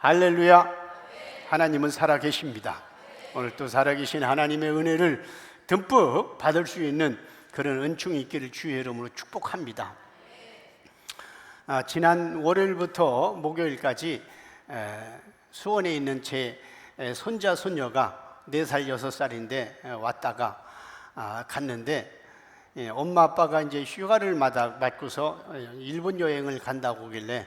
할렐루야. 하나님은 살아계십니다. 오늘 또 살아계신 하나님의 은혜를 듬뿍 받을 수 있는 그런 은총이 있기를 주의 이름으로 축복합니다. 지난 월요일부터 목요일까지 수원에 있는 제 손자 손녀가 4살 6살인데 왔다가 갔는데, 엄마 아빠가 이제 휴가를 맞고서 일본 여행을 간다고 하길래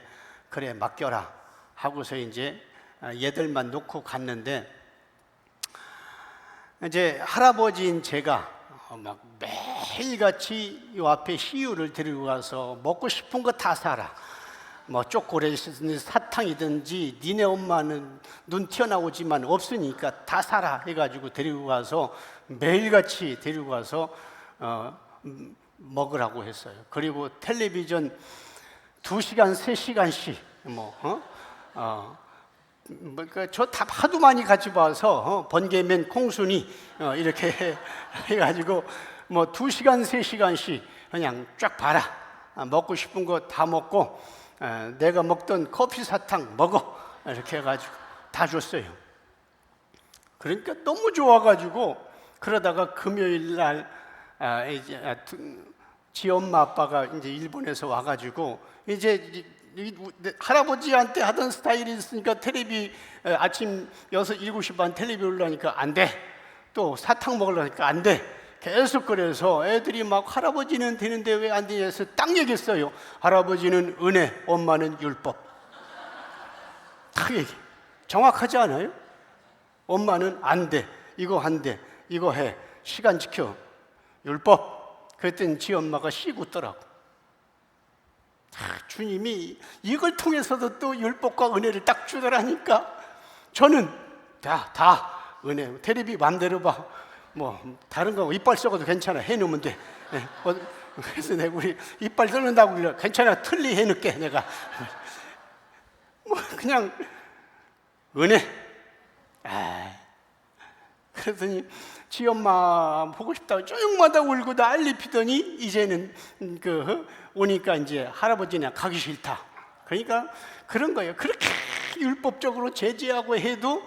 그래 맡겨라 하고서 이제 얘들만 놓고 갔는데, 이제 할아버지인 제가 막 매일같이 이 앞에 시유를 데리고 가서 먹고 싶은 거 다 사라, 뭐 초콜릿이든지 사탕이든지 니네 엄마는 눈 튀어나오지만 없으니까 다 사라 해가지고 데리고 가서 매일같이 데리고 가서 먹으라고 했어요. 그리고 텔레비전 2시간 3시간씩 저 다 하도 많이 같이 봐서 번개맨 콩순이 이렇게 해가지고 2시간 3시간씩 그냥 쫙 봐라, 먹고 싶은 거 다 먹고 내가 먹던 커피 사탕 먹어 이렇게 해가지고 다 줬어요. 그러니까 너무 좋아가지고, 그러다가 금요일 날 이제 지 엄마 아빠가 이제 일본에서 와가지고 이제 할아버지한테 하던 스타일이 있으니까 텔레비 아침 6, 7시 반 텔레비 올라니까 안 돼, 또 사탕 먹으려니까 안 돼, 계속 그래서 애들이 막 할아버지는 되는데 왜 안 되냐 해서 딱 얘기했어요. 할아버지는 은혜, 엄마는 율법. 딱 얘기. 정확하지 않아요? 엄마는 안 돼, 이거 안 돼, 이거 해, 시간 지켜, 율법. 그랬더니 지 엄마가 씩 웃더라고. 주님이 이걸 통해서도 또 율법과 은혜를 딱 주더라니까. 저는 다 은혜, 텔레비 맘대로 봐, 다른 거 이빨 썩어도 괜찮아, 해놓으면 돼. 그래서 내가 우리 이빨 썩는다고 그래, 괜찮아, 틀리 해놓게 내가. 그냥 은혜. 그랬더니 지 엄마 보고 싶다고 쪼용마다 울고 난리 피더니 이제는 오니까 이제 할아버지나 가기 싫다. 그러니까 그런 거예요. 그렇게 율법적으로 제재하고 해도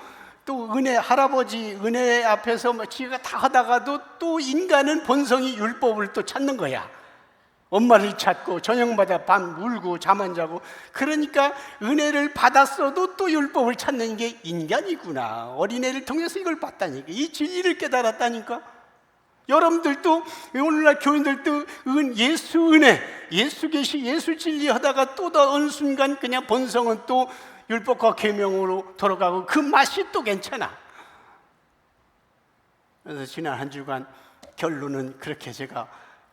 또 할아버지 은혜 앞에서 지가 다 하다가도 또 인간은 본성이 율법을 또 찾는 거야. 엄마를 찾고 저녁마다 밤 울고 잠 안 자고. 그러니까 은혜를 받았어도 또 율법을 찾는 게 인간이구나. 어린애를 통해서 이걸 봤다니까, 이 진리를 깨달았다니까. 여러분들도 오늘날 교인들도 예수 은혜, 예수 계시, 예수 진리 하다가 또 어느 순간 그냥 본성은 또 율법과 계명으로 돌아가고 그 맛이 또 괜찮아. 그래서 지난 한 주간 결론은 그렇게 제가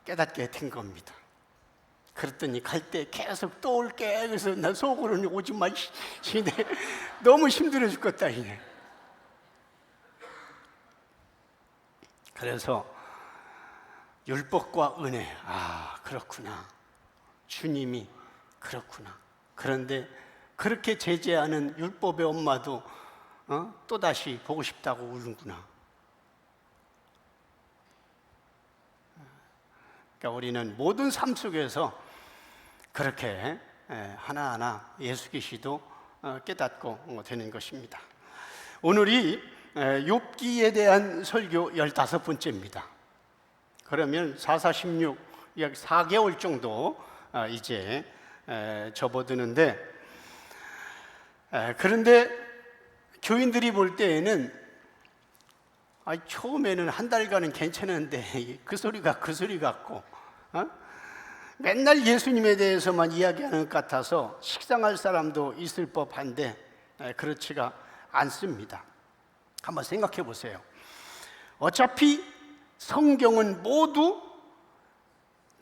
깨닫게 된 겁니다. 그랬더니 갈 때 계속 또 올게. 그래서 나 속으로는 오지마 시네, 너무 힘들어 죽겠다 이네. 그래서 율법과 은혜, 그렇구나, 주님이 그렇구나. 그런데 그렇게 제재하는 율법의 엄마도 또다시 보고 싶다고 우는구나. 그러니까 우리는 모든 삶 속에서 그렇게 하나하나 예수 계시도 깨닫고 되는 것입니다. 오늘이 욥기에 대한 설교 15번째입니다. 그러면 4,4,16 약 4개월 정도 이제 접어드는데, 그런데 교인들이 볼 때에는 처음에는 한 달간은 괜찮은데 그 소리가 그 소리 같고, 맨날 예수님에 대해서만 이야기하는 것 같아서 식상할 사람도 있을 법한데 그렇지가 않습니다. 한번 생각해 보세요. 어차피 성경은 모두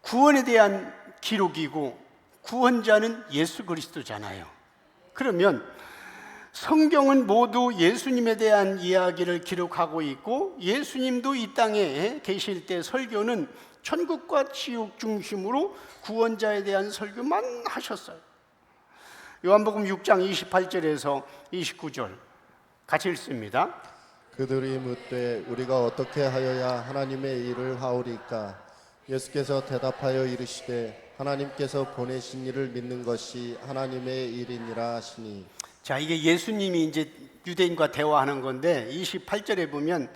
구원에 대한 기록이고 구원자는 예수 그리스도잖아요. 그러면 성경은 모두 예수님에 대한 이야기를 기록하고 있고, 예수님도 이 땅에 계실 때 설교는 천국과 지옥 중심으로 구원자에 대한 설교만 하셨어요. 요한복음 6장 28절에서 29절 같이 읽습니다. 그들이 묻되 우리가 어떻게 하여야 하나님의 일을 하오리까? 예수께서 대답하여 이르시되 하나님께서 보내신 이를 믿는 것이 하나님의 일이니라 하시니. 자, 이게 예수님이 이제 유대인과 대화하는 건데 28절에 보면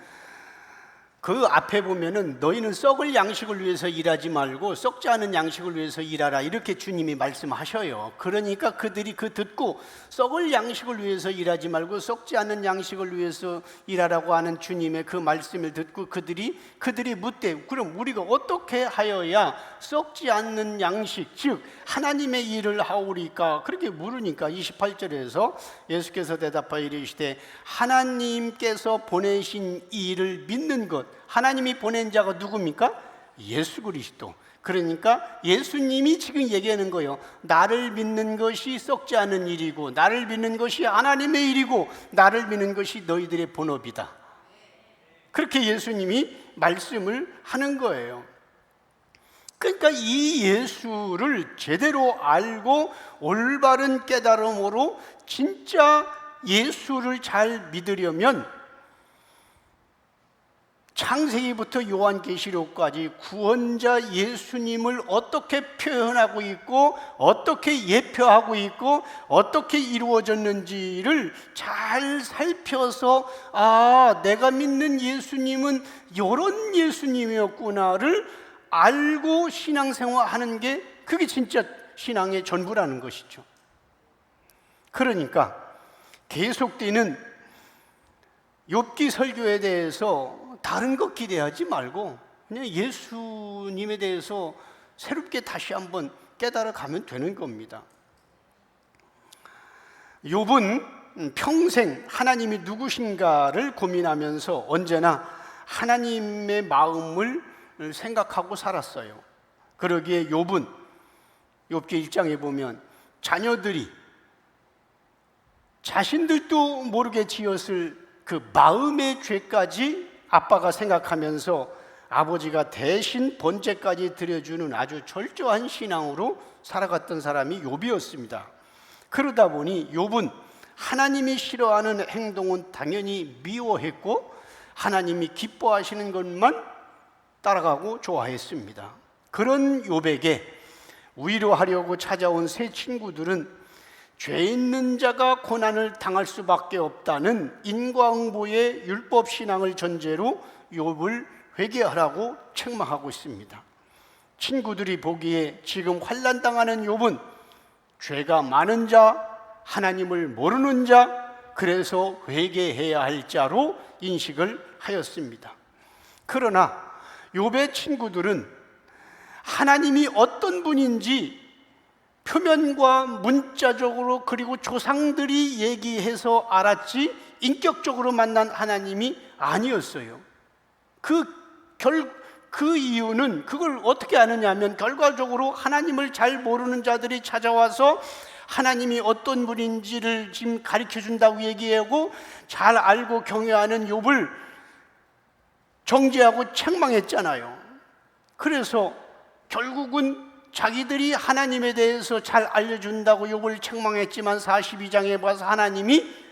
그 앞에 보면은 너희는 썩을 양식을 위해서 일하지 말고 썩지 않은 양식을 위해서 일하라 이렇게 주님이 말씀하셔요. 그러니까 그들이 그 듣고 썩을 양식을 위해서 일하지 말고 썩지 않은 양식을 위해서 일하라고 하는 주님의 그 말씀을 듣고 그들이 묻되 그럼 우리가 어떻게 하여야 썩지 않는 양식 즉 하나님의 일을 하오리까 그렇게 물으니까 28절에서 예수께서 대답하여 이르시되 하나님께서 보내신 이 일을 믿는 것 하나님이 보낸 자가 누굽니까? 예수 그리스도. 그러니까 예수님이 지금 얘기하는 거예요. 나를 믿는 것이 썩지 않은 일이고 나를 믿는 것이 하나님의 일이고 나를 믿는 것이 너희들의 본업이다. 그렇게 예수님이 말씀을 하는 거예요. 그러니까 이 예수를 제대로 알고 올바른 깨달음으로 진짜 예수를 잘 믿으려면 창세기부터 요한계시록까지 구원자 예수님을 어떻게 표현하고 있고 어떻게 예표하고 있고 어떻게 이루어졌는지를 잘 살펴서 내가 믿는 예수님은 이런 예수님이었구나를 알고 신앙생활하는 게 그게 진짜 신앙의 전부라는 것이죠. 그러니까 계속되는 욥기 설교에 대해서 다른 것 기대하지 말고 그냥 예수님에 대해서 새롭게 다시 한번 깨달아 가면 되는 겁니다. 욥은 평생 하나님이 누구신가를 고민하면서 언제나 하나님의 마음을 생각하고 살았어요. 그러기에 욥은 욥기 1장에 보면 자녀들이 자신들도 모르게 지었을 그 마음의 죄까지 아빠가 생각하면서 아버지가 대신 번제까지 드려주는 아주 철저한 신앙으로 살아갔던 사람이 욥이었습니다. 그러다 보니 욥은 하나님이 싫어하는 행동은 당연히 미워했고 하나님이 기뻐하시는 것만 따라가고 좋아했습니다. 그런 욥에게 위로하려고 찾아온 세 친구들은 죄 있는 자가 고난을 당할 수밖에 없다는 인과응보의 율법 신앙을 전제로 욥을 회개하라고 책망하고 있습니다. 친구들이 보기에 지금 환난 당하는 욥은 죄가 많은 자, 하나님을 모르는 자, 그래서 회개해야 할 자로 인식을 하였습니다. 그러나 욥의 친구들은 하나님이 어떤 분인지 표면과 문자적으로 그리고 조상들이 얘기해서 알았지 인격적으로 만난 하나님이 아니었어요. 그 이유는 그걸 어떻게 아느냐면 결과적으로 하나님을 잘 모르는 자들이 찾아와서 하나님이 어떤 분인지를 지금 가르쳐 준다고 얘기하고 잘 알고 경외하는 욥을 정죄하고 책망했잖아요. 그래서 결국은 자기들이 하나님에 대해서 잘 알려준다고 욥을 책망했지만 42장에 봐서 하나님이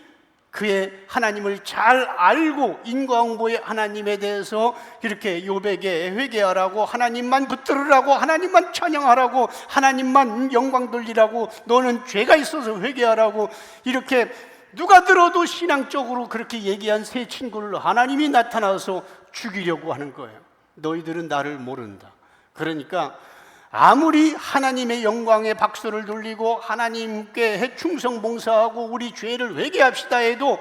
그의 하나님을 잘 알고 인과응보의 하나님에 대해서 이렇게 욥에게 회개하라고 하나님만 붙들으라고 하나님만 찬양하라고 하나님만 영광 돌리라고 너는 죄가 있어서 회개하라고 이렇게 누가 들어도 신앙적으로 그렇게 얘기한 세 친구를 하나님이 나타나서 죽이려고 하는 거예요. 너희들은 나를 모른다. 그러니까 아무리 하나님의 영광에 박수를 돌리고 하나님께 충성 봉사하고 우리 죄를 회개합시다 해도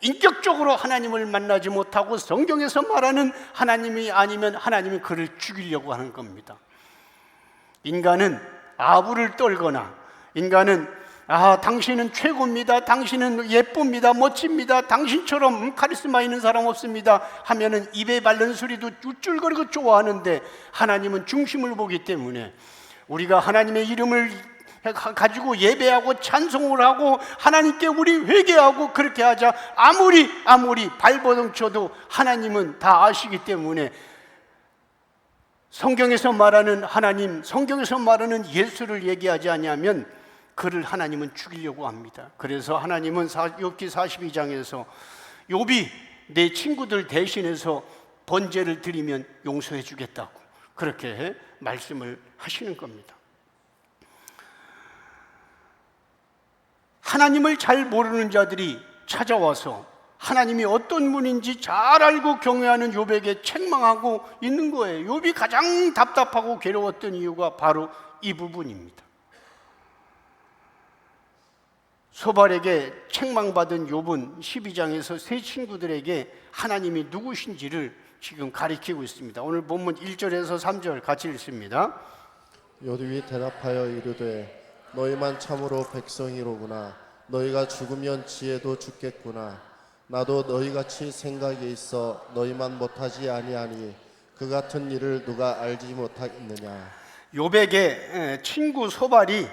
인격적으로 하나님을 만나지 못하고 성경에서 말하는 하나님이 아니면 하나님이 그를 죽이려고 하는 겁니다. 인간은 아부를 떨거나 인간은 당신은 최고입니다. 당신은 예쁩니다. 멋집니다. 당신처럼 카리스마 있는 사람 없습니다. 하면은 입에 바른 소리도 우쭐거리고 좋아하는데 하나님은 중심을 보기 때문에 우리가 하나님의 이름을 가지고 예배하고 찬송을 하고 하나님께 우리 회개하고 그렇게 하자 아무리 발버둥 쳐도 하나님은 다 아시기 때문에 성경에서 말하는 하나님, 성경에서 말하는 예수를 얘기하지 않냐면 그를 하나님은 죽이려고 합니다. 그래서 하나님은 욥기 42장에서 욥이 내 친구들 대신해서 번제를 드리면 용서해 주겠다고 그렇게 말씀을 하시는 겁니다. 하나님을 잘 모르는 자들이 찾아와서 하나님이 어떤 분인지 잘 알고 경외하는 욥에게 책망하고 있는 거예요. 욥이 가장 답답하고 괴로웠던 이유가 바로 이 부분입니다. 소발에게 책망받은 욥은 12장에서 세 친구들에게 하나님이 누구신지를 지금 가리키고 있습니다. 오늘 본문 1절에서 3절 같이 읽습니다. 요셉이 대답하여 이르되 너희만 참으로 백성이로구나. 너희가 죽으면 지혜도 죽겠구나. 나도 너희같이 생각이 있어 너희만 못하지 아니하니 그 같은 일을 누가 알지 못하겠느냐. 욥에게 친구 소발이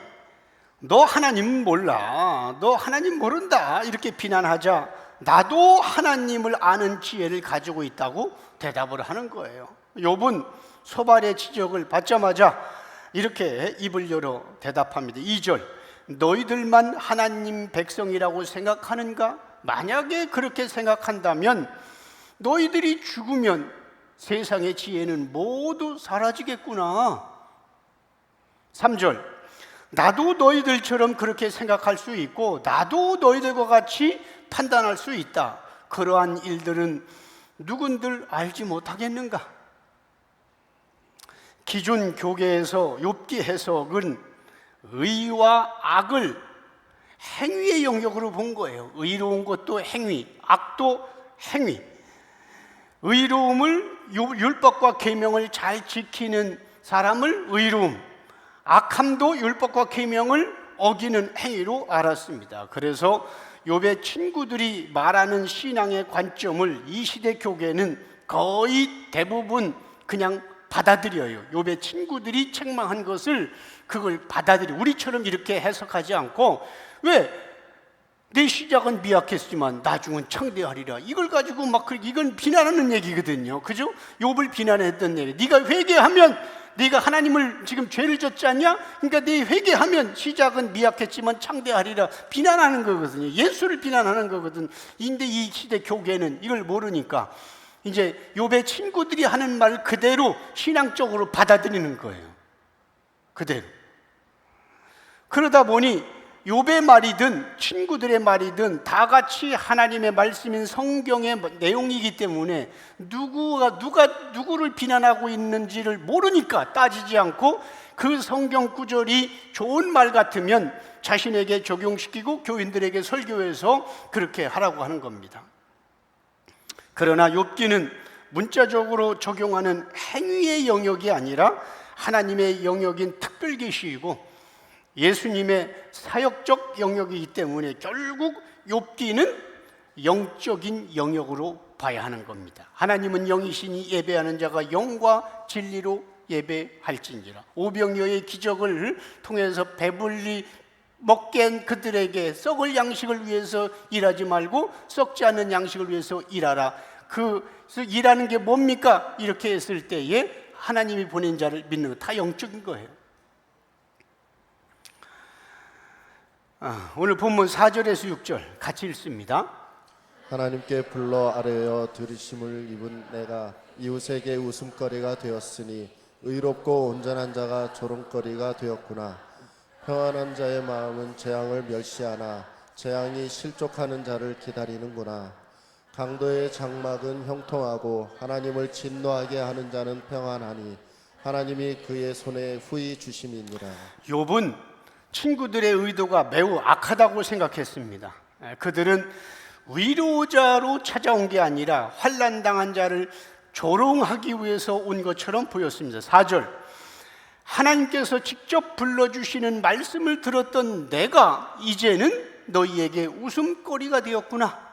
너 하나님 몰라, 너 하나님 모른다 이렇게 비난하자 나도 하나님을 아는 지혜를 가지고 있다고 대답을 하는 거예요. 욥은 소발의 지적을 받자마자 이렇게 입을 열어 대답합니다. 2절 너희들만 하나님 백성이라고 생각하는가? 만약에 그렇게 생각한다면 너희들이 죽으면 세상의 지혜는 모두 사라지겠구나. 3절 나도 너희들처럼 그렇게 생각할 수 있고 나도 너희들과 같이 판단할 수 있다. 그러한 일들은 누군들 알지 못하겠는가? 기존 교계에서 욥기 해석은 의와 악을 행위의 영역으로 본 거예요. 의로운 것도 행위, 악도 행위. 의로움을 율법과 계명을 잘 지키는 사람을 의로움, 악함도 율법과 계명을 어기는 행위로 알았습니다. 그래서 욥의 친구들이 말하는 신앙의 관점을 이 시대 교계는 거의 대부분 그냥 받아들여요. 욥의 친구들이 책망한 것을 그걸 받아들여. 우리처럼 이렇게 해석하지 않고 왜? 내 시작은 미약했지만 나중은 창대하리라. 이걸 가지고 막 이건 비난하는 얘기거든요. 그죠? 욥을 비난했던 얘기. 네가 회개하면 네가 하나님을 지금 죄를 졌지 않냐? 그러니까 네 회개하면 시작은 미약했지만 창대하리라. 비난하는 거거든요. 예수를 비난하는 거거든. 근데 이 시대 교계는 이걸 모르니까 이제 욥의 친구들이 하는 말 그대로 신앙적으로 받아들이는 거예요. 그대로. 그러다 보니 욥의 말이든 친구들의 말이든 다 같이 하나님의 말씀인 성경의 내용이기 때문에 누가 누구를 비난하고 있는지를 모르니까 따지지 않고 그 성경 구절이 좋은 말 같으면 자신에게 적용시키고 교인들에게 설교해서 그렇게 하라고 하는 겁니다. 그러나 욥기는 문자적으로 적용하는 행위의 영역이 아니라 하나님의 영역인 특별계시이고 예수님의 사역적 영역이기 때문에 결국 욥기는 영적인 영역으로 봐야 하는 겁니다. 하나님은 영이시니 예배하는 자가 영과 진리로 예배할진지라. 오병이어의 기적을 통해서 배불리 먹게 한 그들에게 썩을 양식을 위해서 일하지 말고 썩지 않는 양식을 위해서 일하라. 그래서 일하는 게 뭡니까? 이렇게 했을 때에 하나님이 보낸 자를 믿는 거 다 영적인 거예요. 오늘 본문 4절에서 6절 같이 읽습니다. 하나님께 불러 아뢰어 들으심을 입은 내가 이웃에게 웃음거리가 되었으니 의롭고 온전한 자가 조롱거리가 되었구나. 평안한 자의 마음은 재앙을 멸시하나 재앙이 실족하는 자를 기다리는구나. 강도의 장막은 형통하고 하나님을 진노하게 하는 자는 평안하니 하나님이 그의 손에 후히 주심이니라. 욥은 친구들의 의도가 매우 악하다고 생각했습니다. 그들은 위로자로 찾아온 게 아니라 환난당한 자를 조롱하기 위해서 온 것처럼 보였습니다. 4절 하나님께서 직접 불러주시는 말씀을 들었던 내가 이제는 너희에게 웃음거리가 되었구나.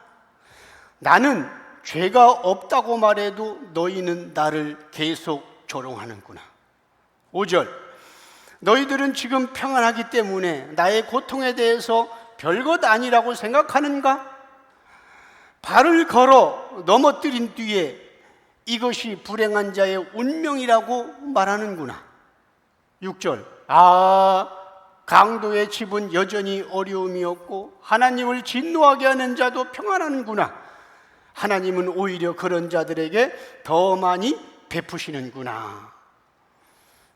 나는 죄가 없다고 말해도 너희는 나를 계속 조롱하는구나. 5절 너희들은 지금 평안하기 때문에 나의 고통에 대해서 별것 아니라고 생각하는가? 발을 걸어 넘어뜨린 뒤에 이것이 불행한 자의 운명이라고 말하는구나. 6절 강도의 집은 여전히 어려움이 없고 하나님을 진노하게 하는 자도 평안하는구나. 하나님은 오히려 그런 자들에게 더 많이 베푸시는구나.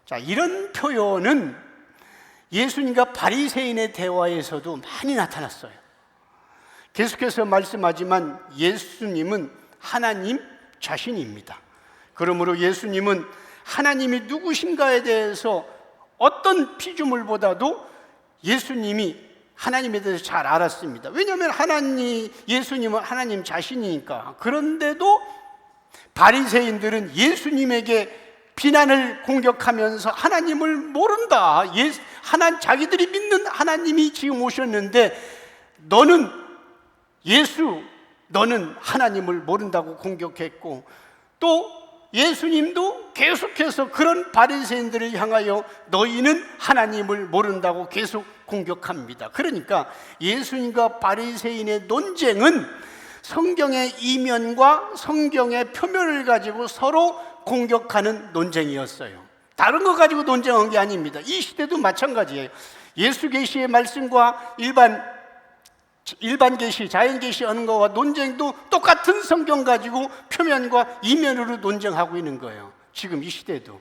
자, 이런 표현은 예수님과 바리새인의 대화에서도 많이 나타났어요. 계속해서 말씀하지만 예수님은 하나님 자신입니다. 그러므로 예수님은 하나님이 누구신가에 대해서 어떤 피조물보다도 예수님이 하나님에 대해서 잘 알았습니다. 왜냐하면 예수님은 하나님 자신이니까. 그런데도 바리새인들은 예수님에게 비난을 공격하면서 하나님을 모른다. 자기들이 믿는 하나님이 지금 오셨는데 너는 하나님을 모른다고 공격했고, 또 예수님도 계속해서 그런 바리새인들을 향하여 너희는 하나님을 모른다고 계속 공격합니다. 그러니까 예수님과 바리새인의 논쟁은 성경의 이면과 성경의 표면을 가지고 서로 공격하는 논쟁이었어요. 다른 거 가지고 논쟁한 게 아닙니다. 이 시대도 마찬가지예요. 예수 계시의 말씀과 일반 계시, 자연 계시하는 거와 논쟁도 똑같은 성경 가지고 표면과 이면으로 논쟁하고 있는 거예요. 지금 이 시대도.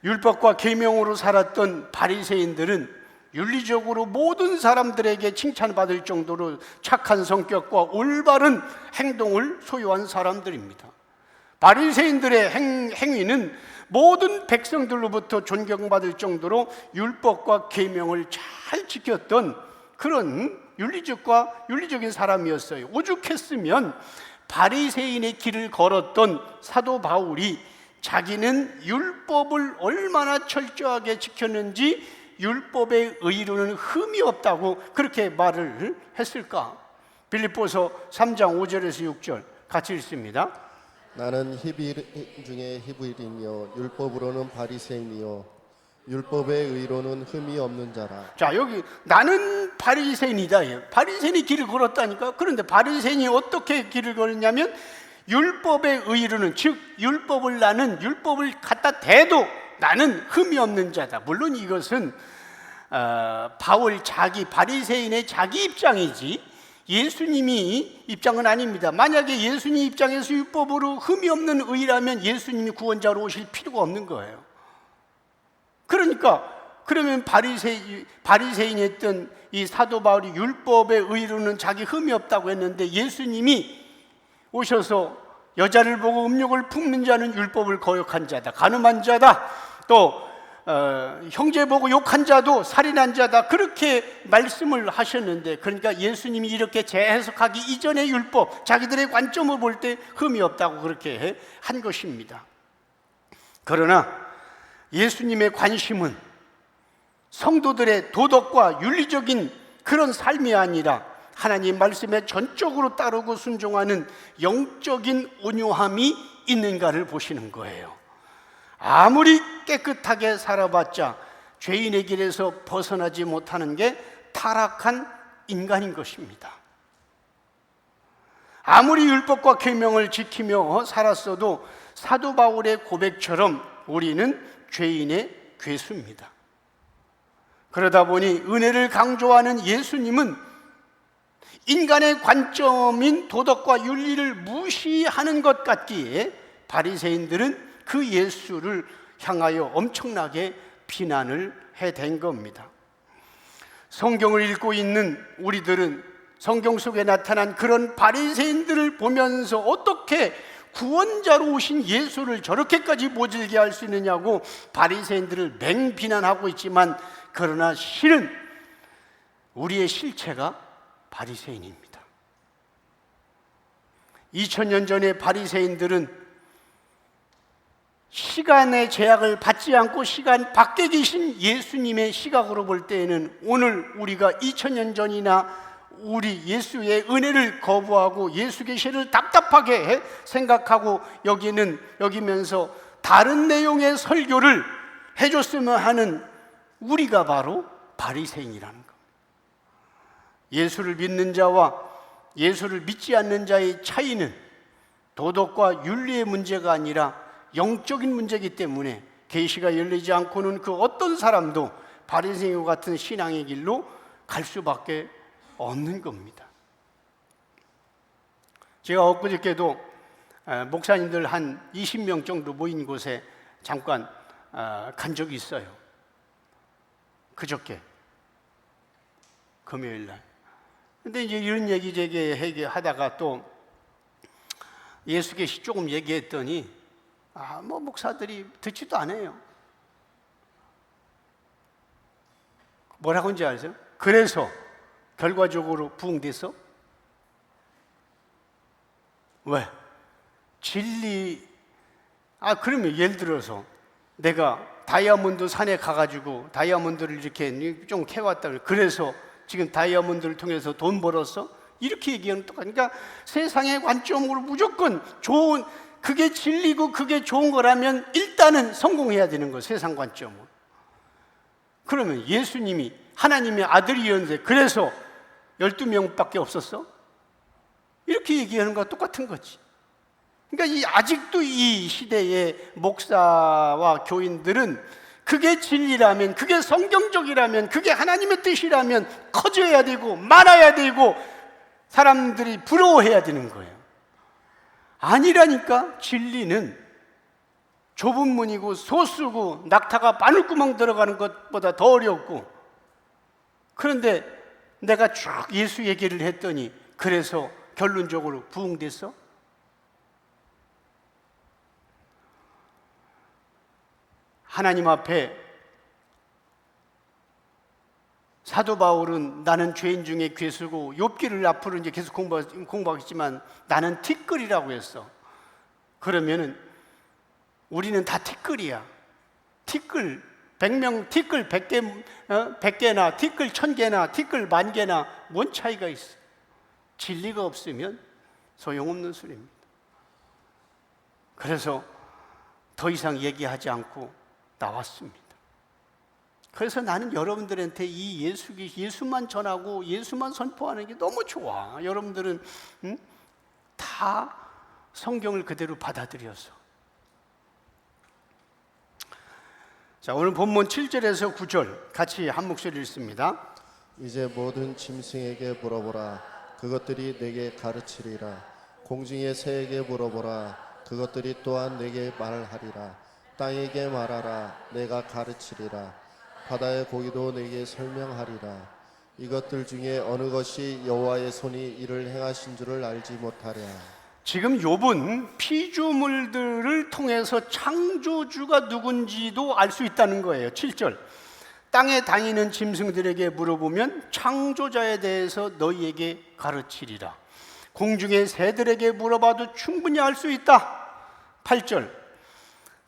율법과 계명으로 살았던 바리새인들은 윤리적으로 모든 사람들에게 칭찬받을 정도로 착한 성격과 올바른 행동을 소유한 사람들입니다. 바리새인들의 행위는 모든 백성들로부터 존경받을 정도로 율법과 계명을 잘 지켰던 그런 윤리적인 사람이었어요. 오죽했으면 바리새인의 길을 걸었던 사도 바울이 자기는 율법을 얼마나 철저하게 지켰는지 율법의 의로는 흠이 없다고 그렇게 말을 했을까? 빌립보서 3장 5절에서 6절 같이 읽습니다. 나는 히브리 중에 히브리이며 율법으로는 바리새인이요 율법의 의로는 흠이 없는 자라. 자, 여기 나는 바리새인이다. 바리새인이 길을 걸었다니까. 그런데 바리새인이 어떻게 길을 걸었냐면 율법의 의로는, 즉 율법을 갖다 대도 나는 흠이 없는 자다. 물론 이것은 바리새인의 자기 입장이지 예수님이 입장은 아닙니다. 만약에 예수님 입장에서 율법으로 흠이 없는 의라면 예수님이 구원자로 오실 필요가 없는 거예요. 그러면 바리새인이었던 이 사도 바울이 율법의 의로는 자기 흠이 없다고 했는데, 예수님이 오셔서 여자를 보고 음욕을 품는 자는 율법을 거역한 자다, 가늠한 자다, 또 형제 보고 욕한 자도 살인한 자다, 그렇게 말씀을 하셨는데, 그러니까 예수님이 이렇게 재해석하기 이전의 율법, 자기들의 관점을 볼 때 흠이 없다고 그렇게 한 것입니다. 그러나 예수님의 관심은 성도들의 도덕과 윤리적인 그런 삶이 아니라 하나님 말씀에 전적으로 따르고 순종하는 영적인 온유함이 있는가를 보시는 거예요. 아무리 깨끗하게 살아봤자 죄인의 길에서 벗어나지 못하는 게 타락한 인간인 것입니다. 아무리 율법과 계명을 지키며 살았어도 사도 바울의 고백처럼 우리는 죄인의 괴수입니다. 그러다 보니 은혜를 강조하는 예수님은 인간의 관점인 도덕과 윤리를 무시하는 것 같기에 바리새인들은 그 예수를 향하여 엄청나게 비난을 해댄 겁니다. 성경을 읽고 있는 우리들은 성경 속에 나타난 그런 바리새인들을 보면서 어떻게 구원자로 오신 예수를 저렇게까지 모질게 할 수 있느냐고 바리새인들을 맹비난하고 있지만, 그러나 실은 우리의 실체가 바리새인입니다. 2000년 전에 바리새인들은 시간의 제약을 받지 않고 시간 밖에 계신 예수님의 시각으로 볼 때에는 오늘 우리가 2000년 전이나 우리 예수의 은혜를 거부하고 예수 계시를 답답하게 생각하고 여기면서 다른 내용의 설교를 해줬으면 하는 우리가 바로 바리새인이라는 겁니다. 예수를 믿는 자와 예수를 믿지 않는 자의 차이는 도덕과 윤리의 문제가 아니라 영적인 문제이기 때문에 계시가 열리지 않고는 그 어떤 사람도 바리새인과 같은 신앙의 길로 갈 수밖에 없는 겁니다. 제가 엊그저께도 목사님들 한 20명 정도 모인 곳에 잠깐 간 적이 있어요. 그저께 금요일 날. 근데 이제 이런 얘기 하다가 또 예수께서 조금 얘기했더니 뭐 목사들이 듣지도 않아요. 뭐라고 하는지 아세요? 그래서 결과적으로 부흥됐어? 왜? 그러면 예를 들어서 내가 다이아몬드 산에 가가지고 다이아몬드를 이렇게 좀 캐왔다. 그래서 지금 다이아몬드를 통해서 돈 벌었어? 이렇게 얘기하는 똑같으니까 그러니까 세상의 관점으로 무조건 좋은, 그게 진리고 그게 좋은 거라면 일단은 성공해야 되는 거예요. 세상 관점으로. 그러면 예수님이 하나님의 아들이었는데 그래서 12명밖에 없었어? 이렇게 얘기하는 거와 똑같은 거지. 그러니까 아직도 이 시대의 목사와 교인들은 그게 진리라면, 그게 성경적이라면, 그게 하나님의 뜻이라면 커져야 되고 많아야 되고 사람들이 부러워해야 되는 거예요. 아니라니까. 진리는 좁은 문이고 소수고 낙타가 바늘구멍 들어가는 것보다 더 어렵고. 그런데 내가 쭉 예수 얘기를 했더니 그래서 결론적으로 부흥됐어? 하나님 앞에 사도 바울은 나는 죄인 중에 괴수고, 욥기를 앞으로 이제 계속 공부하겠지만 나는 티끌이라고 했어. 그러면은 우리는 다 티끌이야. 티끌 100명, 티끌 100개나 티끌 1000개나 티끌 10,000개나 뭔 차이가 있어? 진리가 없으면 소용없는 소리입니다. 그래서 더 이상 얘기하지 않고 나왔습니다. 그래서 나는 여러분들한테 이 예수만 전하고 예수만 선포하는 게 너무 좋아. 여러분들은 다 성경을 그대로 받아들여서. 자, 오늘 본문 7절에서 9절 같이 한 목소리 읽습니다. 이제 모든 짐승에게 물어보라. 그것들이 내게 가르치리라. 공중의 새에게 물어보라. 그것들이 또한 내게 말하리라. 땅에게 말하라. 내가 가르치리라. 바다의 고기도 내게 설명하리라. 이것들 중에 어느 것이 여호와의 손이 이를 행하신 줄을 알지 못하랴. 지금 욥은 피조물들을 통해서 창조주가 누군지도 알 수 있다는 거예요. 7절. 땅에 다니는 짐승들에게 물어보면 창조자에 대해서 너희에게 가르치리라. 공중의 새들에게 물어봐도 충분히 알 수 있다. 8절.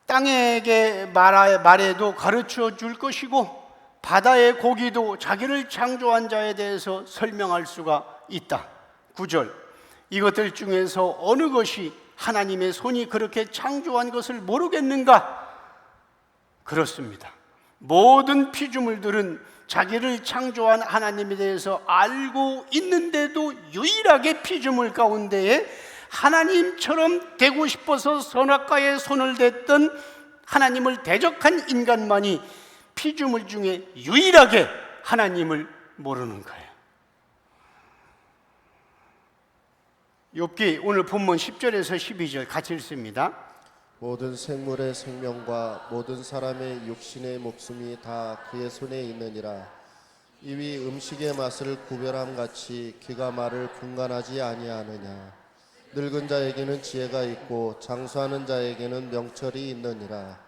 땅에게 말해도 가르쳐 줄 것이고 바다의 고기도 자기를 창조한 자에 대해서 설명할 수가 있다. 9절. 이것들 중에서 어느 것이 하나님의 손이 그렇게 창조한 것을 모르겠는가? 그렇습니다. 모든 피조물들은 자기를 창조한 하나님에 대해서 알고 있는데도 유일하게 피조물 가운데에 하나님처럼 되고 싶어서 선악과에 손을 댔던 하나님을 대적한 인간만이 피조물 중에 유일하게 하나님을 모르는 거예요. 욥기 오늘 본문 10절에서 12절 같이 읽습니다. 모든 생물의 생명과 모든 사람의 육신의 목숨이 다 그의 손에 있느니라. 이위 음식의 맛을 구별함 같이 그가 말을 분간하지 아니하느냐. 늙은 자에게는 지혜가 있고 장수하는 자에게는 명철이 있느니라.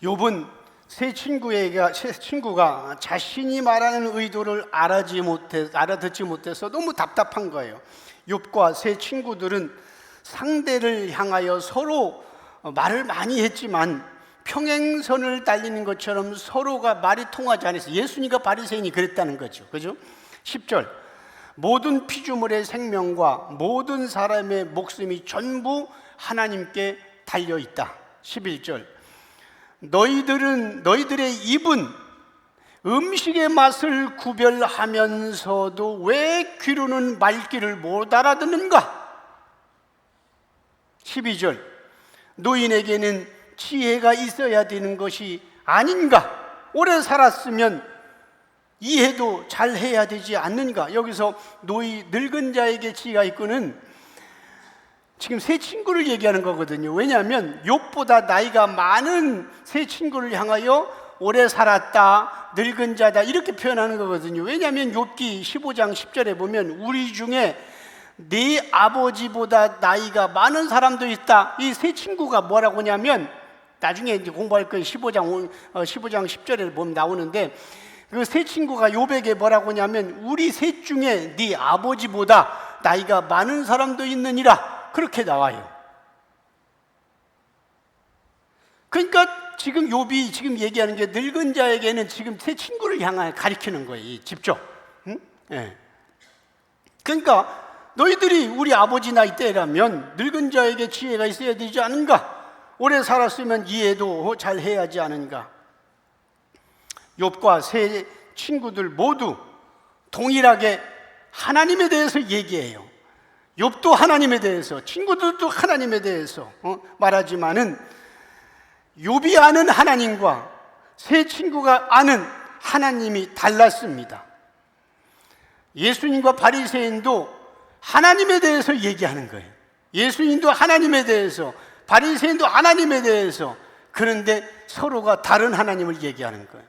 욥은 세 친구가 자신이 말하는 의도를 알아듣지 못해서 너무 답답한 거예요. 욥과 세 친구들은 상대를 향하여 서로 말을 많이 했지만 평행선을 달리는 것처럼 서로가 말이 통하지 않아서 예수님과 바리새인이 그랬다는 거죠. 그죠? 10절. 모든 피조물의 생명과 모든 사람의 목숨이 전부 하나님께 달려 있다. 11절. 너희들의 입은 음식의 맛을 구별하면서도 왜 귀로는 말귀를 못 알아듣는가? 12절. 노인에게는 지혜가 있어야 되는 것이 아닌가? 오래 살았으면 이해도 잘 해야 되지 않는가? 여기서 늙은 자에게 지혜가 있고는 지금 세 친구를 얘기하는 거거든요. 왜냐하면 욥보다 나이가 많은 세 친구를 향하여 오래 살았다, 늙은 자다 이렇게 표현하는 거거든요. 왜냐하면 욥기 15장 10절에 보면 우리 중에 네 아버지보다 나이가 많은 사람도 있다. 이 세 친구가 뭐라고 하냐면 나중에 이제 공부할 거예요. 15장 10절에 보면 나오는데 그 세 친구가 욥에게 뭐라고 하냐면 우리 셋 중에 네 아버지보다 나이가 많은 사람도 있느니라 그렇게 나와요. 그러니까 지금 욥이 지금 얘기하는 게 늙은 자에게는 지금 세 친구를 향해 가리키는 거예요. 직접. 응? 네. 그러니까 너희들이 우리 아버지 나이 때라면 늙은 자에게 지혜가 있어야 되지 않은가? 오래 살았으면 이해도 잘 해야지 않은가? 욥과 세 친구들 모두 동일하게 하나님에 대해서 얘기해요. 욥도 하나님에 대해서, 친구들도 하나님에 대해서 말하지만은 욥이 아는 하나님과 세 친구가 아는 하나님이 달랐습니다. 예수님과 바리새인도 하나님에 대해서 얘기하는 거예요. 예수님도 하나님에 대해서, 바리새인도 하나님에 대해서. 그런데 서로가 다른 하나님을 얘기하는 거예요.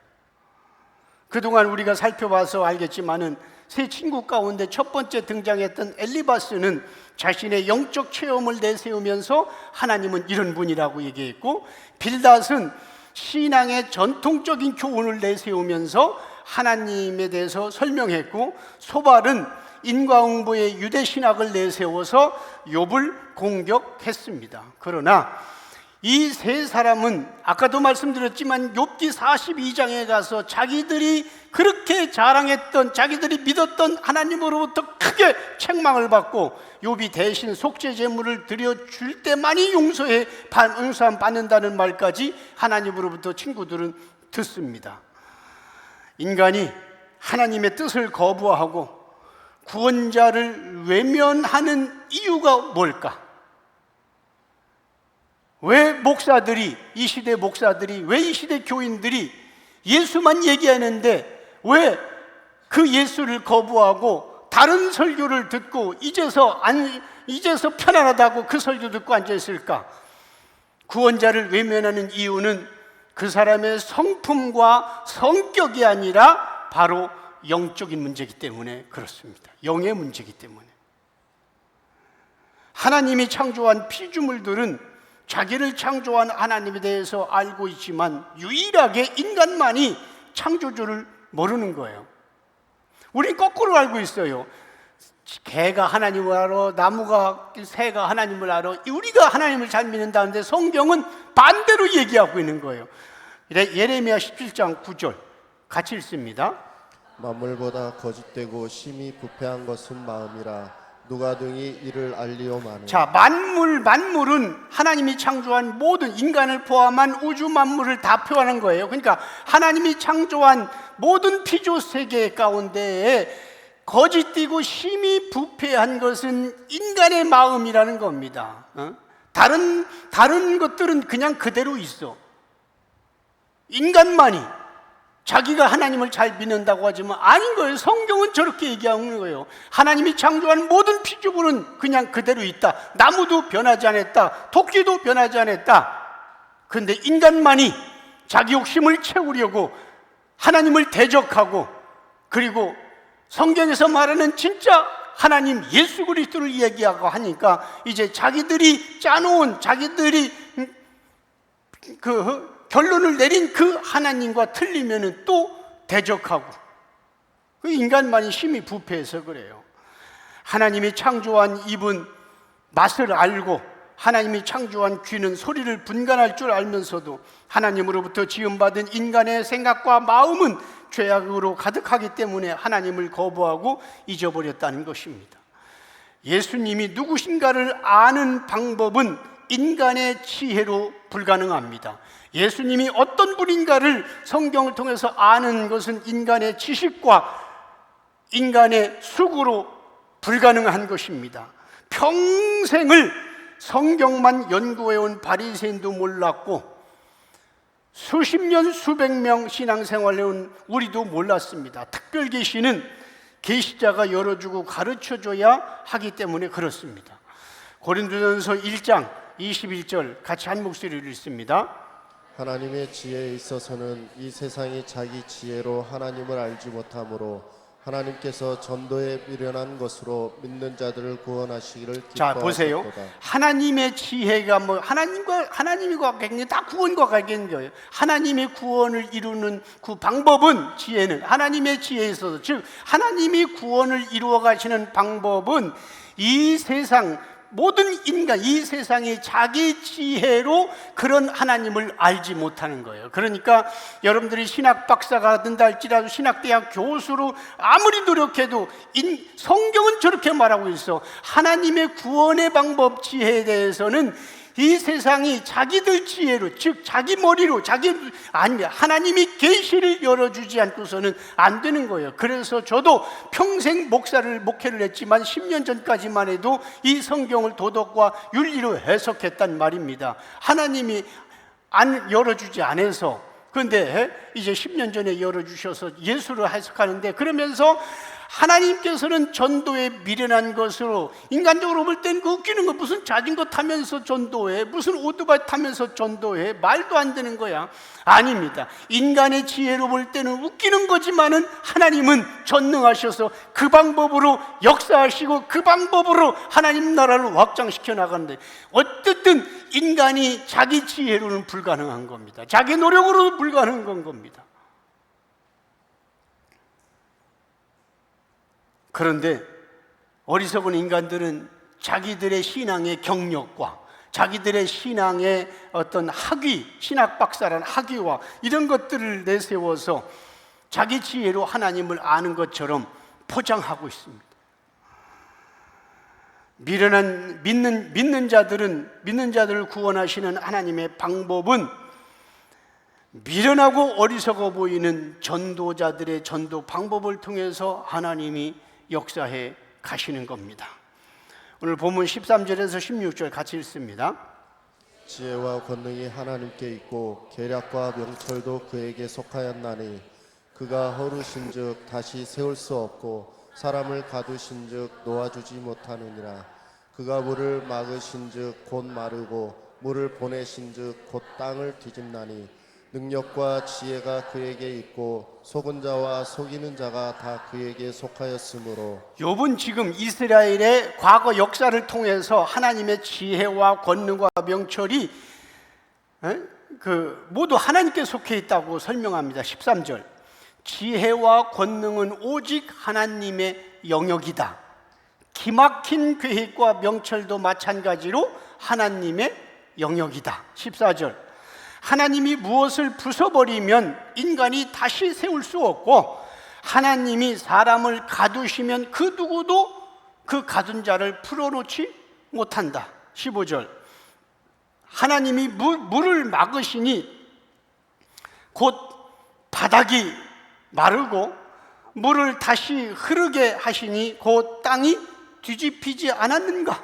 그동안 우리가 살펴봐서 알겠지만은 세 친구 가운데 첫 번째 등장했던 엘리바스는 자신의 영적 체험을 내세우면서 하나님은 이런 분이라고 얘기했고, 빌닷은 신앙의 전통적인 교훈을 내세우면서 하나님에 대해서 설명했고, 소발은 인과응보의 유대 신학을 내세워서 욥을 공격했습니다. 그러나 이 세 사람은 아까도 말씀드렸지만 욥기 42장에 가서 자기들이 그렇게 자랑했던, 자기들이 믿었던 하나님으로부터 크게 책망을 받고 욥이 대신 속죄 제물을 드려줄 때만이 용서함 받는다는 말까지 하나님으로부터 친구들은 듣습니다. 인간이 하나님의 뜻을 거부하고 구원자를 외면하는 이유가 뭘까? 왜 목사들이, 이 시대 목사들이, 왜 이 시대 교인들이 예수만 얘기하는데 왜 그 예수를 거부하고 다른 설교를 듣고 이제서 편안하다고 그 설교 듣고 앉아있을까? 구원자를 외면하는 이유는 그 사람의 성품과 성격이 아니라 바로 영적인 문제이기 때문에 그렇습니다. 영의 문제이기 때문에. 하나님이 창조한 피조물들은 자기를 창조한 하나님에 대해서 알고 있지만 유일하게 인간만이 창조주를 모르는 거예요. 우린 거꾸로 알고 있어요. 개가 하나님을 알아, 나무가, 새가 하나님을 알아. 우리가 하나님을 잘 믿는다는데 성경은 반대로 얘기하고 있는 거예요. 예레미야 17장 9절 같이 읽습니다. 만물보다 거짓되고 심히 부패한 것은 마음이라 누가 등이 이를 알리오마는. 자, 만물은 하나님이 창조한 모든 인간을 포함한 우주 만물을 다 표하는 거예요. 그러니까 하나님이 창조한 모든 피조 세계 가운데에 거짓되고 심히 부패한 것은 인간의 마음이라는 겁니다. 다른 것들은 그냥 그대로 있어. 인간만이 자기가 하나님을 잘 믿는다고 하지만 아닌 거예요. 성경은 저렇게 얘기하는 거예요. 하나님이 창조한 모든 피조물은 그냥 그대로 있다. 나무도 변하지 않았다. 토끼도 변하지 않았다. 그런데 인간만이 자기 욕심을 채우려고 하나님을 대적하고, 그리고 성경에서 말하는 진짜 하나님 예수 그리스도를 얘기하고 하니까 이제 자기들이 짜놓은, 자기들이 결론을 내린 그 하나님과 틀리면은 또 대적하고, 그 인간만이 심히 부패해서 그래요. 하나님이 창조한 입은 맛을 알고 하나님이 창조한 귀는 소리를 분간할 줄 알면서도 하나님으로부터 지음받은 인간의 생각과 마음은 죄악으로 가득하기 때문에 하나님을 거부하고 잊어버렸다는 것입니다. 예수님이 누구신가를 아는 방법은 인간의 지혜로 불가능합니다. 예수님이 어떤 분인가를 성경을 통해서 아는 것은 인간의 지식과 인간의 수고로 불가능한 것입니다. 평생을 성경만 연구해온 바리새인도 몰랐고 수십 년 수백 명 신앙생활해온 우리도 몰랐습니다. 특별 계시는 계시자가 열어주고 가르쳐줘야 하기 때문에 그렇습니다. 고린도전서 1장 21절 같이 한 목소리로 읽습니다. 하나님의 지혜에 있어서는 이 세상이 자기 지혜로 하나님을 알지 못하므로 하나님께서 전도에 미련한 것으로 믿는 자들을 구원하시기를 자, 보세요. 기뻐하셨도다. 하나님의 지혜가 뭐 하나님이 관계는 다 구원과 관계인 거예요. 하나님의 구원을 이루는 그 방법은, 지혜는 하나님의 지혜에 있어서, 즉 하나님이 구원을 이루어 가시는 방법은 이 세상 모든 인간, 이 세상이 자기 지혜로 그런 하나님을 알지 못하는 거예요. 그러니까 여러분들이 신학 박사가 된다 할지라도, 신학대학 교수로 아무리 노력해도 성경은 저렇게 말하고 있어. 하나님의 구원의 방법, 지혜에 대해서는 이 세상이 자기들 지혜로, 즉 자기 머리로, 아닙니다. 하나님이 계시를 열어주지 않고서는 안 되는 거예요. 그래서 저도 평생 목회를 했지만 10년 전까지만 해도 이 성경을 도덕과 윤리로 해석했단 말입니다. 하나님이 안 열어주지 않아서. 그런데 이제 10년 전에 열어주셔서 예수를 해석하는데, 그러면서 하나님께서는 전도에 미련한 것으로, 인간적으로 볼 땐 그 웃기는 거, 무슨 자전거 타면서 전도해, 무슨 오토바이 타면서 전도해, 말도 안 되는 거야. 아닙니다. 인간의 지혜로 볼 때는 웃기는 거지만은 하나님은 전능하셔서 그 방법으로 역사하시고 그 방법으로 하나님 나라를 확장시켜 나가는데, 어쨌든 인간이 자기 지혜로는 불가능한 겁니다. 자기 노력으로는 불가능한 겁니다. 그런데 어리석은 인간들은 자기들의 신앙의 경력과 자기들의 신앙의 어떤 학위, 신학 박사란 학위와 이런 것들을 내세워서 자기 지혜로 하나님을 아는 것처럼 포장하고 있습니다. 미련한 믿는 자들을 구원하시는 하나님의 방법은 미련하고 어리석어 보이는 전도자들의 전도 방법을 통해서 하나님이 역사해 가시는 겁니다. 오늘 본문 13절에서 16절 같이 읽습니다. 지혜와 권능이 하나님께 있고 계략과 명철도 그에게 속하였나니 그가 허루신즉 다시 세울 수 없고 사람을 가두신즉 놓아주지 못하느니라. 그가 물을 막으신즉 곧 마르고 물을 보내신즉 곧 땅을 뒤집나니 능력과 지혜가 그에게 있고 속은 자와 속이는 자가 다 그에게 속하였으므로. 욥은 지금 이스라엘의 과거 역사를 통해서 하나님의 지혜와 권능과 명철이 모두 하나님께 속해 있다고 설명합니다. 13절, 지혜와 권능은 오직 하나님의 영역이다. 기막힌 계획과 명철도 마찬가지로 하나님의 영역이다. 14절, 하나님이 무엇을 부숴버리면 인간이 다시 세울 수 없고, 하나님이 사람을 가두시면 그 누구도 그 가둔 자를 풀어놓지 못한다. 15절, 하나님이 물을 막으시니 곧 바닥이 마르고 물을 다시 흐르게 하시니 곧 땅이 뒤집히지 않았는가.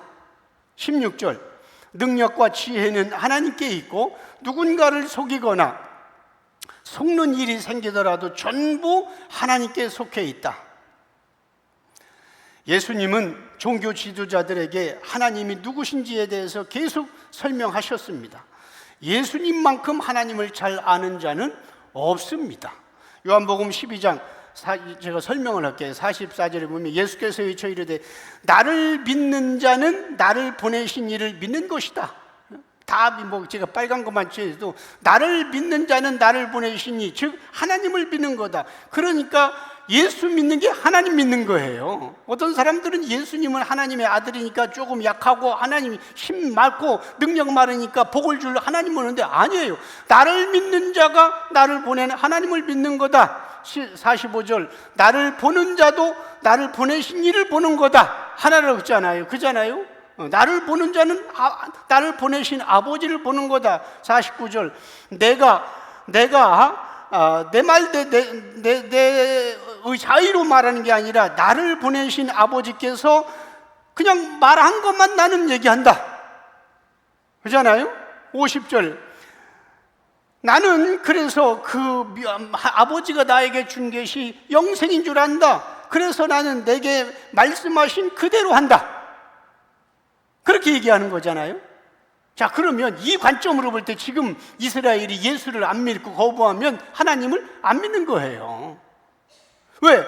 16절, 능력과 지혜는 하나님께 있고 누군가를 속이거나 속는 일이 생기더라도 전부 하나님께 속해 있다. 예수님은 종교 지도자들에게 하나님이 누구신지에 대해서 계속 설명하셨습니다. 예수님만큼 하나님을 잘 아는 자는 없습니다. 요한복음 12장 제가 설명을 할게요. 44절에 보면 예수께서 외쳐 이르되 나를 믿는 자는 나를 보내신 이를 믿는 것이다. 답이 제가 빨간 것만 쳐도 나를 믿는 자는 나를 보내신 이, 즉 하나님을 믿는 거다. 그러니까 예수 믿는 게 하나님 믿는 거예요. 어떤 사람들은 예수님은 하나님의 아들이니까 조금 약하고 하나님 힘 많고 능력 많으니까 복을 줄 하나님 보는데, 아니에요. 나를 믿는 자가 나를 보내는 하나님을 믿는 거다. 45절, 나를 보는 자도 나를 보내신 이를 보는 거다. 하나라고 했잖아요. 그잖아요. 나를 보는 자는 나를 보내신 아버지를 보는 거다. 49절, 내가 내 말 내 자의로 말하는 게 아니라 나를 보내신 아버지께서 그냥 말한 것만 나는 얘기한다. 그잖아요. 50절, 나는 그래서 그 아버지가 나에게 준 것이 영생인 줄 안다. 그래서 나는 내게 말씀하신 그대로 한다. 그렇게 얘기하는 거잖아요. 자, 그러면 이 관점으로 볼 때 지금 이스라엘이 예수를 안 믿고 거부하면 하나님을 안 믿는 거예요. 왜?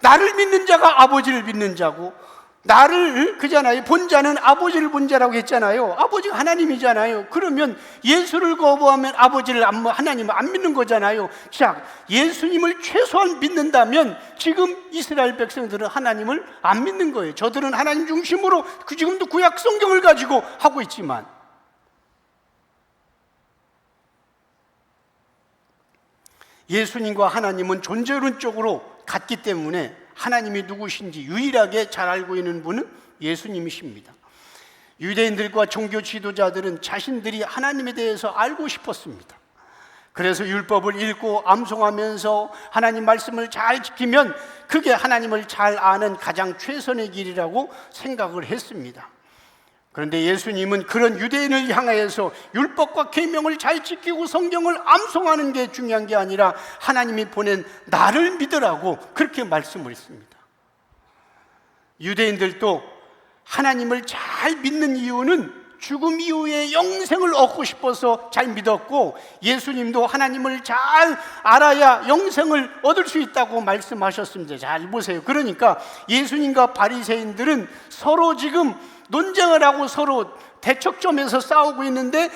나를 믿는 자가 아버지를 믿는 자고, 나를 그잖아요. 본 자는 아버지를 본 자라고 했잖아요. 아버지가 하나님이잖아요. 그러면 예수를 거부하면 하나님을 안 믿는 거잖아요. 자, 예수님을 최소한 믿는다면 지금 이스라엘 백성들은 하나님을 안 믿는 거예요. 저들은 하나님 중심으로 지금도 구약 성경을 가지고 하고 있지만, 예수님과 하나님은 존재론적으로 같기 때문에 하나님이 누구신지 유일하게 잘 알고 있는 분은 예수님이십니다. 유대인들과 종교 지도자들은 자신들이 하나님에 대해서 알고 싶었습니다. 그래서 율법을 읽고 암송하면서 하나님 말씀을 잘 지키면 그게 하나님을 잘 아는 가장 최선의 길이라고 생각을 했습니다. 그런데 예수님은 그런 유대인을 향하여서 율법과 계명을 잘 지키고 성경을 암송하는 게 중요한 게 아니라 하나님이 보낸 나를 믿으라고 그렇게 말씀을 했습니다. 유대인들도 하나님을 잘 믿는 이유는 죽음 이후에 영생을 얻고 싶어서 잘 믿었고, 예수님도 하나님을 잘 알아야 영생을 얻을 수 있다고 말씀하셨습니다. 잘 보세요. 그러니까 예수님과 바리새인들은 서로 지금 논쟁을 하고 서로 대척점에서 싸우고 있는데,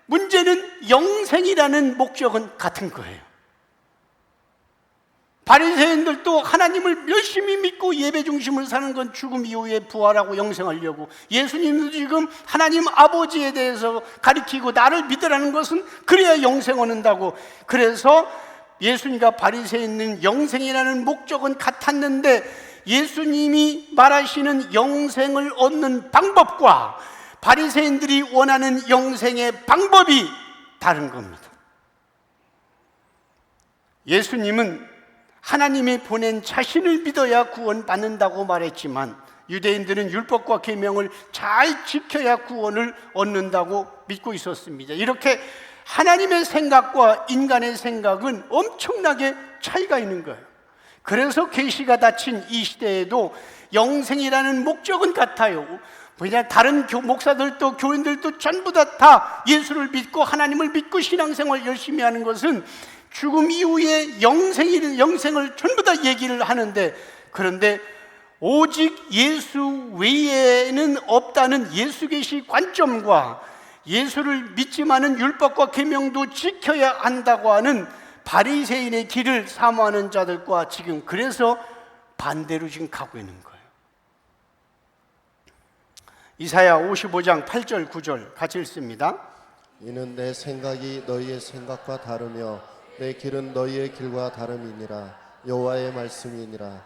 문제는 영생이라는 목적은 같은 거예요. 바리새인들도 하나님을 열심히 믿고 예배 중심을 사는 건 죽음 이후에 부활하고 영생하려고, 예수님도 지금 하나님 아버지에 대해서 가리키고 나를 믿으라는 것은 그래야 영생 얻는다고. 그래서 예수님과 바리새인은 영생이라는 목적은 같았는데, 예수님이 말하시는 영생을 얻는 방법과 바리새인들이 원하는 영생의 방법이 다른 겁니다. 예수님은 하나님이 보낸 자신을 믿어야 구원받는다고 말했지만, 유대인들은 율법과 계명을 잘 지켜야 구원을 얻는다고 믿고 있었습니다. 이렇게 하나님의 생각과 인간의 생각은 엄청나게 차이가 있는 거예요. 그래서 계시가 닫힌 이 시대에도 영생이라는 목적은 같아요. 그냥 다른 목사들도 교인들도 전부 다 예수를 믿고 하나님을 믿고 신앙생활 열심히 하는 것은 죽음 이후에 영생을 전부 다 얘기를 하는데, 그런데 오직 예수 외에는 없다는 예수 계시 관점과 예수를 믿지만은 율법과 계명도 지켜야 한다고 하는 바리새인의 길을 사모하는 자들과 지금 그래서 반대로 지금 가고 있는 거예요. 이사야 55장 8절 9절 같이 읽습니다. 이는 내 생각이 너희의 생각과 다르며 내 길은 너희의 길과 다름이니라. 여호와의 말씀이니라.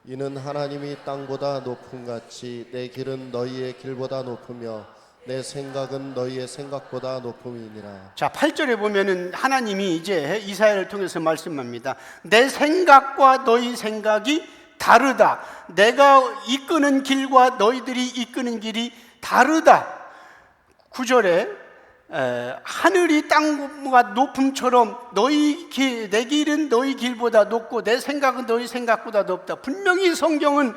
이는 하나님이 땅보다 높음 같이 내 길은 너희의 길보다 높으며 내 생각은 너희의 생각보다 높음이니라. 자, 8절에 보면은 하나님이 이제 이사야를 통해서 말씀합니다. 내 생각과 너희 생각이 다르다. 내가 이끄는 길과 너희들이 이끄는 길이 다르다. 9절에 하늘이 땅보다 높음처럼 내 길은 너희 길보다 높고 내 생각은 너희 생각보다 높다. 분명히 성경은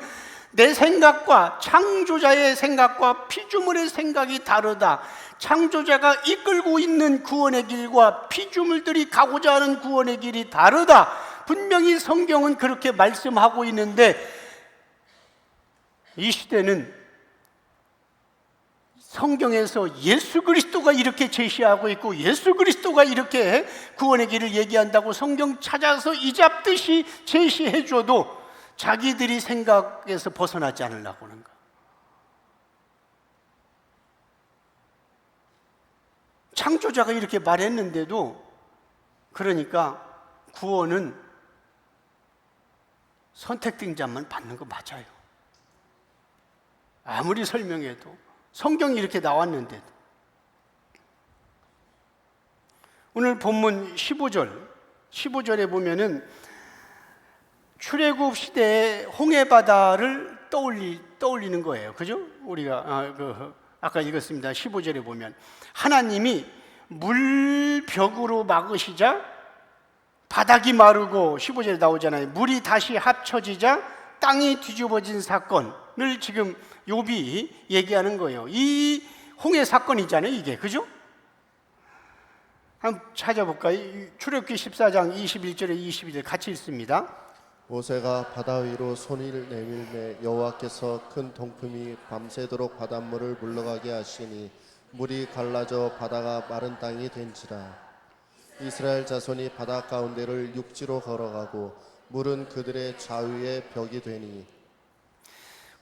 내 생각과 창조자의 생각과 피조물의 생각이 다르다. 창조자가 이끌고 있는 구원의 길과 피조물들이 가고자 하는 구원의 길이 다르다. 분명히 성경은 그렇게 말씀하고 있는데, 이 시대는 성경에서 예수 그리스도가 이렇게 제시하고 있고 예수 그리스도가 이렇게 구원의 길을 얘기한다고 성경 찾아서 이잡듯이 제시해줘도 자기들이 생각에서 벗어나지 않으려고 하는 거야. 창조자가 이렇게 말했는데도, 그러니까 구원은 선택된 자만 받는 거 맞아요. 아무리 설명해도 성경이 이렇게 나왔는데도. 오늘 본문 15절에 보면은 출애굽 시대의 홍해바다를 떠올리는 거예요. 그죠? 우리가 아까 읽었습니다. 15절에 보면 하나님이 물벽으로 막으시자 바닥이 마르고, 15절에 나오잖아요. 물이 다시 합쳐지자 땅이 뒤집어진 사건을 지금 욥이 얘기하는 거예요. 이 홍해 사건이잖아요, 이게. 그죠? 한번 찾아볼까요? 출애굽기 14장 21절에 22절 같이 읽습니다. 모세가 바다 위로 손을 내밀매 여호와께서 큰 동품이 밤새도록 바닷물을 물러가게 하시니 물이 갈라져 바다가 마른 땅이 된지라. 이스라엘 자손이 바다 가운데를 육지로 걸어가고 물은 그들의 좌우에 벽이 되니.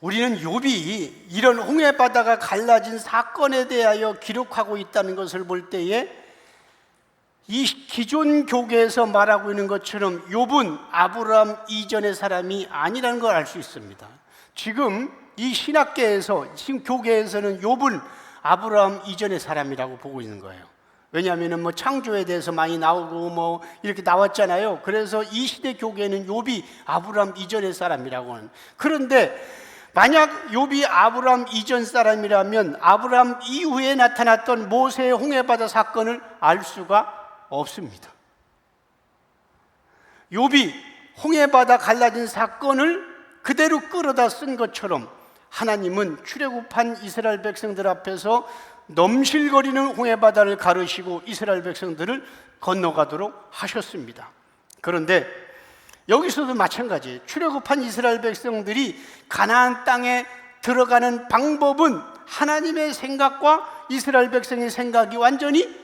우리는 욥이 이런 홍해 바다가 갈라진 사건에 대하여 기록하고 있다는 것을 볼 때에 이 기존 교계에서 말하고 있는 것처럼 욥은 아브라함 이전의 사람이 아니라는 걸 알 수 있습니다. 지금 이 신학계에서, 지금 교계에서는 욥은 아브라함 이전의 사람이라고 보고 있는 거예요. 왜냐하면 뭐 창조에 대해서 많이 나오고 뭐 이렇게 나왔잖아요. 그래서 이 시대 교계는 욥이 아브라함 이전의 사람이라고 하는. 그런데 만약 욥이 아브라함 이전 사람이라면 아브라함 이후에 나타났던 모세의 홍해바다 사건을 알 수가 없습니다. 욥이 홍해바다 갈라진 사건을 그대로 끌어다 쓴 것처럼 하나님은 출애굽한 이스라엘 백성들 앞에서 넘실거리는 홍해바다를 가르시고 이스라엘 백성들을 건너가도록 하셨습니다. 그런데 여기서도 마찬가지예요. 출애굽한 이스라엘 백성들이 가나안 땅에 들어가는 방법은 하나님의 생각과 이스라엘 백성의 생각이 완전히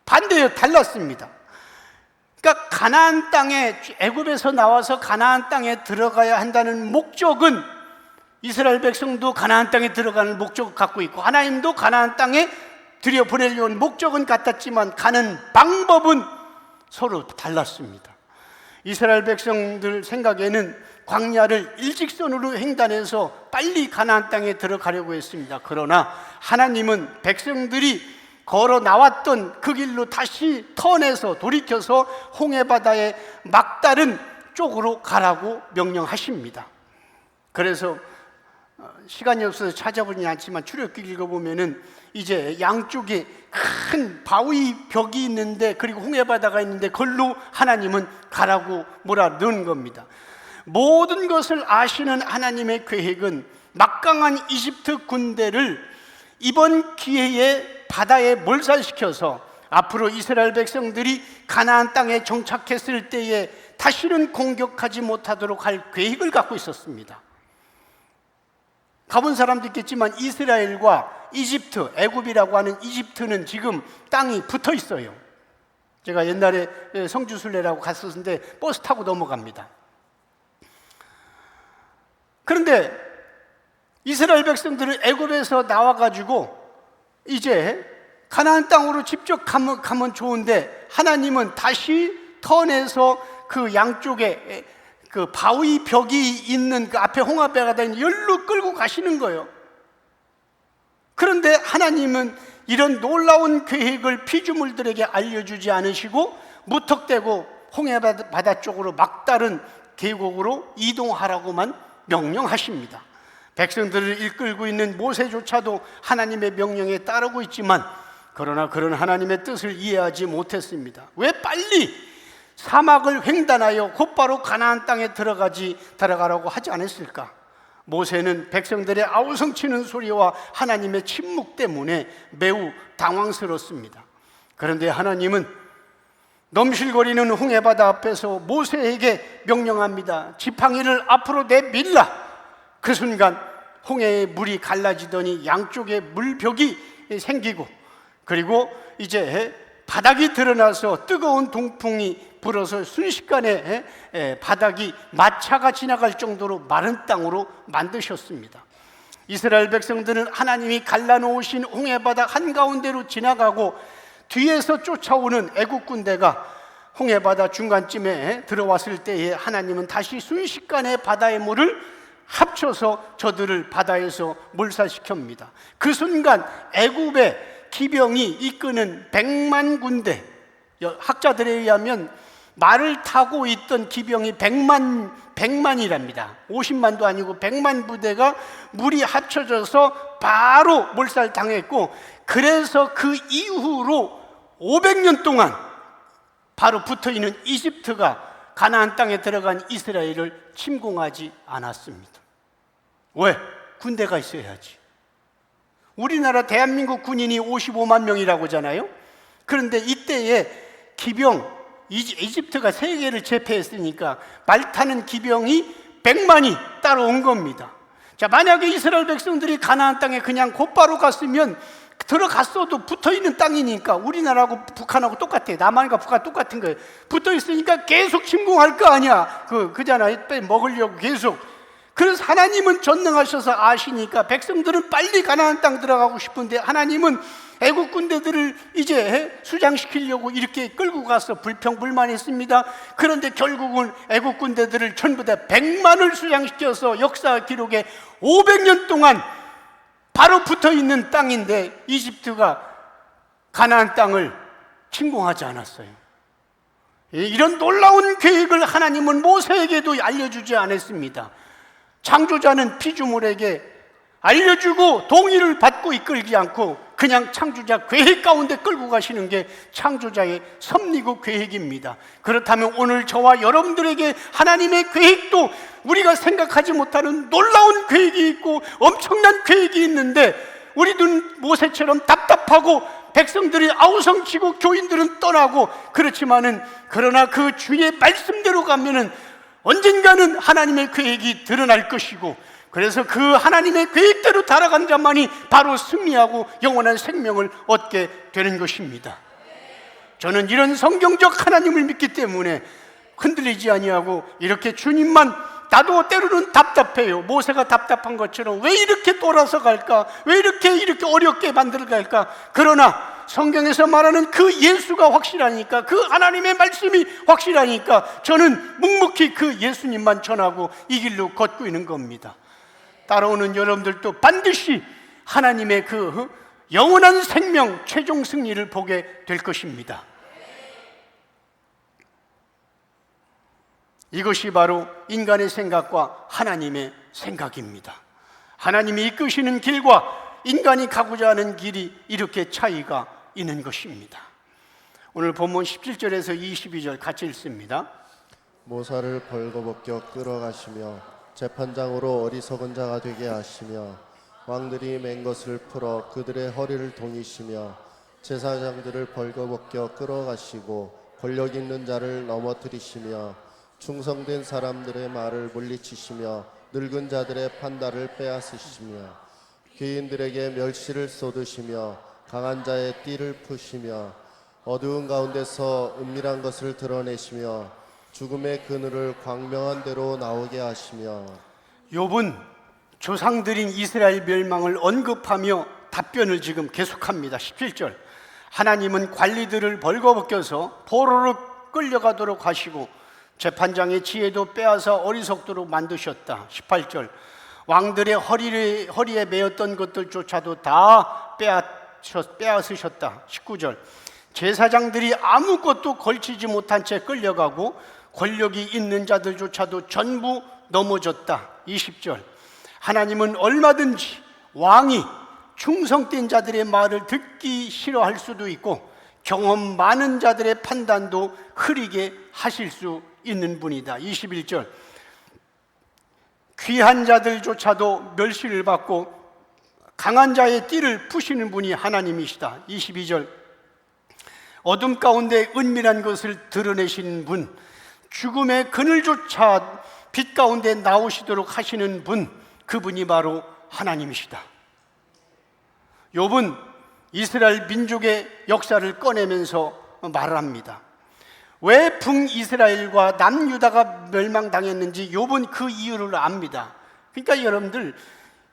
반대예요. 달랐습니다. 그러니까 가나안 땅에, 애굽에서 나와서 가나안 땅에 들어가야 한다는 목적은 이스라엘 백성도 가나안 땅에 들어가는 목적을 갖고 있고 하나님도 가나안 땅에 들여보내려는 목적은 같았지만 가는 방법은 서로 달랐습니다. 이스라엘 백성들 생각에는 광야를 일직선으로 횡단해서 빨리 가나안 땅에 들어가려고 했습니다. 그러나 하나님은 백성들이 걸어 나왔던 그 길로 다시 턴해서 돌이켜서 홍해바다의 막다른 쪽으로 가라고 명령하십니다. 그래서 시간이 없어서 찾아보지 않지만 출애굽기 읽어보면은 이제 양쪽에 큰 바위 벽이 있는데 그리고 홍해바다가 있는데 그걸로 하나님은 가라고 몰아넣은 겁니다. 모든 것을 아시는 하나님의 계획은 막강한 이집트 군대를 이번 기회에 바다에 몰살시켜서 앞으로 이스라엘 백성들이 가나안 땅에 정착했을 때에 다시는 공격하지 못하도록 할 계획을 갖고 있었습니다. 가본 사람도 있겠지만 이스라엘과 이집트, 애굽이라고 하는 이집트는 지금 땅이 붙어 있어요. 제가 옛날에 성주순례라고 갔었는데 버스 타고 넘어갑니다. 그런데 이스라엘 백성들은 애굽에서 나와가지고 이제 가나안 땅으로 직접 가면 좋은데 하나님은 다시 턴해서 그 양쪽에 그 바위 벽이 있는 그 앞에 홍해바다가 있는 열로 끌고 가시는 거예요. 그런데 하나님은 이런 놀라운 계획을 피조물들에게 알려주지 않으시고 무턱대고 홍해바다 쪽으로 막다른 계곡으로 이동하라고만 명령하십니다. 백성들을 이끌고 있는 모세조차도 하나님의 명령에 따르고 있지만 그러나 그런 하나님의 뜻을 이해하지 못했습니다. 왜 빨리 사막을 횡단하여 곧바로 가나안 땅에 들어가라고 하지 않았을까? 모세는 백성들의 아우성치는 소리와 하나님의 침묵 때문에 매우 당황스럽습니다. 그런데 하나님은 넘실거리는 홍해바다 앞에서 모세에게 명령합니다. 지팡이를 앞으로 내밀라. 그 순간 홍해의 물이 갈라지더니 양쪽에 물벽이 생기고 그리고 이제 바닥이 드러나서 뜨거운 동풍이 불어서 순식간에 바닥이 마차가 지나갈 정도로 마른 땅으로 만드셨습니다. 이스라엘 백성들은 하나님이 갈라놓으신 홍해바다 한가운데로 지나가고 뒤에서 쫓아오는 애국 군대가 홍해바다 중간쯤에 들어왔을 때에 하나님은 다시 순식간에 바다의 물을 합쳐서 저들을 바다에서 몰살시킵니다. 그 순간 애굽의 기병이 이끄는 100만 군대, 학자들에 의하면 말을 타고 있던 기병이 100만이랍니다. 50만도 아니고 100만 부대가 물이 합쳐져서 바로 몰살당했고 그래서 그 이후로 500년 동안 바로 붙어있는 이집트가 가나안 땅에 들어간 이스라엘을 침공하지 않았습니다. 왜? 군대가 있어야지. 우리나라 대한민국 군인이 55만 명이라고 하잖아요. 그런데 이때에 기병, 이집트가 세계를 제패했으니까 말 타는 기병이 100만이 따라온 겁니다. 자, 만약에 이스라엘 백성들이 가나안 땅에 그냥 곧바로 갔으면, 들어갔어도 붙어있는 땅이니까 우리나라하고 북한하고 똑같아요. 남한과 북한 똑같은 거예요. 붙어있으니까 계속 침공할 거 아니야. 그잖아요. 먹으려고 계속. 그래서 하나님은 전능하셔서 아시니까 백성들은 빨리 가나안 땅 들어가고 싶은데, 하나님은 애국 군대들을 이제 수장시키려고 이렇게 끌고 가서 불평불만했습니다. 그런데 결국은 애국 군대들을 전부 다 100만을 수장시켜서 역사 기록에 500년 동안 바로 붙어있는 땅인데 이집트가 가나안 땅을 침공하지 않았어요. 이런 놀라운 계획을 하나님은 모세에게도 알려주지 않았습니다. 창조자는 피조물에게 알려주고 동의를 받고 이끌지 않고 그냥 창조자 계획 가운데 끌고 가시는 게 창조자의 섭리고 계획입니다. 그렇다면 오늘 저와 여러분들에게 하나님의 계획도 우리가 생각하지 못하는 놀라운 계획이 있고 엄청난 계획이 있는데, 우리는 모세처럼 답답하고 백성들이 아우성치고 교인들은 떠나고 그렇지만은, 그러나 그 주의 말씀대로 가면은 언젠가는 하나님의 계획이 드러날 것이고, 그래서 그 하나님의 계획대로 달아간 자만이 바로 승리하고 영원한 생명을 얻게 되는 것입니다. 저는 이런 성경적 하나님을 믿기 때문에 흔들리지 아니하고 이렇게 주님만, 나도 때로는 답답해요. 모세가 답답한 것처럼 왜 이렇게 돌아서 갈까? 왜 이렇게 어렵게 만들어 갈까? 그러나 성경에서 말하는 그 예수가 확실하니까, 그 하나님의 말씀이 확실하니까 저는 묵묵히 그 예수님만 전하고 이 길로 걷고 있는 겁니다. 따라오는 여러분들도 반드시 하나님의 그 영원한 생명, 최종 승리를 보게 될 것입니다. 이것이 바로 인간의 생각과 하나님의 생각입니다. 하나님이 이끄시는 길과 인간이 가고자 하는 길이 이렇게 차이가 있는 것입니다. 오늘 본문 17절에서 22절 같이 읽습니다. 모사를 벌거벗겨 끌어가시며 재판장으로 어리석은 자가 되게 하시며 왕들이 맨 것을 풀어 그들의 허리를 동이시며 제사장들을 벌거벗겨 끌어가시고 권력 있는 자를 넘어뜨리시며 충성된 사람들의 말을 물리치시며 늙은 자들의 판단을 빼앗으시며 귀인들에게 멸시를 쏟으시며 강한 자의 띠를 푸시며 어두운 가운데서 은밀한 것을 드러내시며 죽음의 그늘을 광명한 대로 나오게 하시며. 욥은 조상들인 이스라엘 멸망을 언급하며 답변을 지금 계속합니다. 17절, 하나님은 관리들을 벌거벗겨서 포로로 끌려가도록 하시고 재판장의 지혜도 빼앗아 어리석도록 만드셨다. 18절, 왕들의 허리에 매었던 것들조차도 다 빼앗으셨다. 19절, 제사장들이 아무것도 걸치지 못한 채 끌려가고 권력이 있는 자들조차도 전부 넘어졌다. 20절, 하나님은 얼마든지 왕이 충성된 자들의 말을 듣기 싫어할 수도 있고 경험 많은 자들의 판단도 흐리게 하실 수 있는 분이다. 21절, 귀한 자들조차도 멸시를 받고 강한 자의 띠를 푸시는 분이 하나님이시다. 22절, 어둠 가운데 은밀한 것을 드러내시는 분, 죽음의 그늘조차 빛 가운데 나오시도록 하시는 분, 그분이 바로 하나님이시다. 욥은 이스라엘 민족의 역사를 꺼내면서 말을 합니다. 왜 북이스라엘과 남유다가 멸망당했는지 욥은 그 이유를 압니다. 그러니까 여러분들,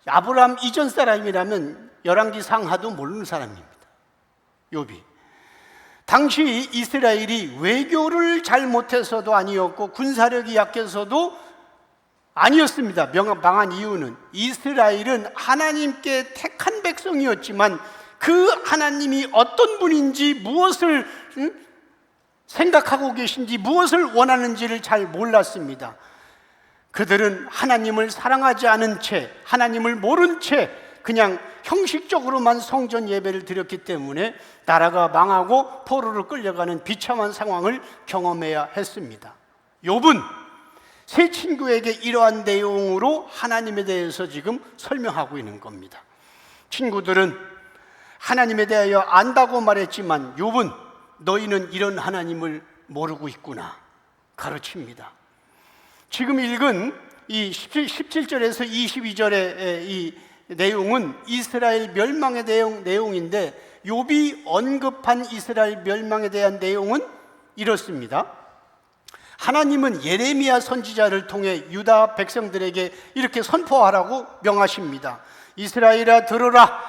아브라함 이전 사람이라면 열왕기 상하도 모르는 사람입니다. 욥이. 당시 이스라엘이 외교를 잘못해서도 아니었고 군사력이 약해서도 아니었습니다. 망한 이유는 이스라엘은 하나님께 택한 백성이었지만 그 하나님이 어떤 분인지, 무엇을 생각하고 계신지, 무엇을 원하는지를 잘 몰랐습니다. 그들은 하나님을 사랑하지 않은 채, 하나님을 모른 채 그냥 형식적으로만 성전 예배를 드렸기 때문에 나라가 망하고 포로로 끌려가는 비참한 상황을 경험해야 했습니다. 욥은 세 친구에게 이러한 내용으로 하나님에 대해서 지금 설명하고 있는 겁니다. 친구들은 하나님에 대하여 안다고 말했지만 욥은 너희는 이런 하나님을 모르고 있구나 가르칩니다. 지금 읽은 이 17절에서 22절의 이 내용은 이스라엘 멸망에 대한 내용인데 욥이 언급한 이스라엘 멸망에 대한 내용은 이렇습니다. 하나님은 예레미야 선지자를 통해 유다 백성들에게 이렇게 선포하라고 명하십니다. 이스라엘아 들으라.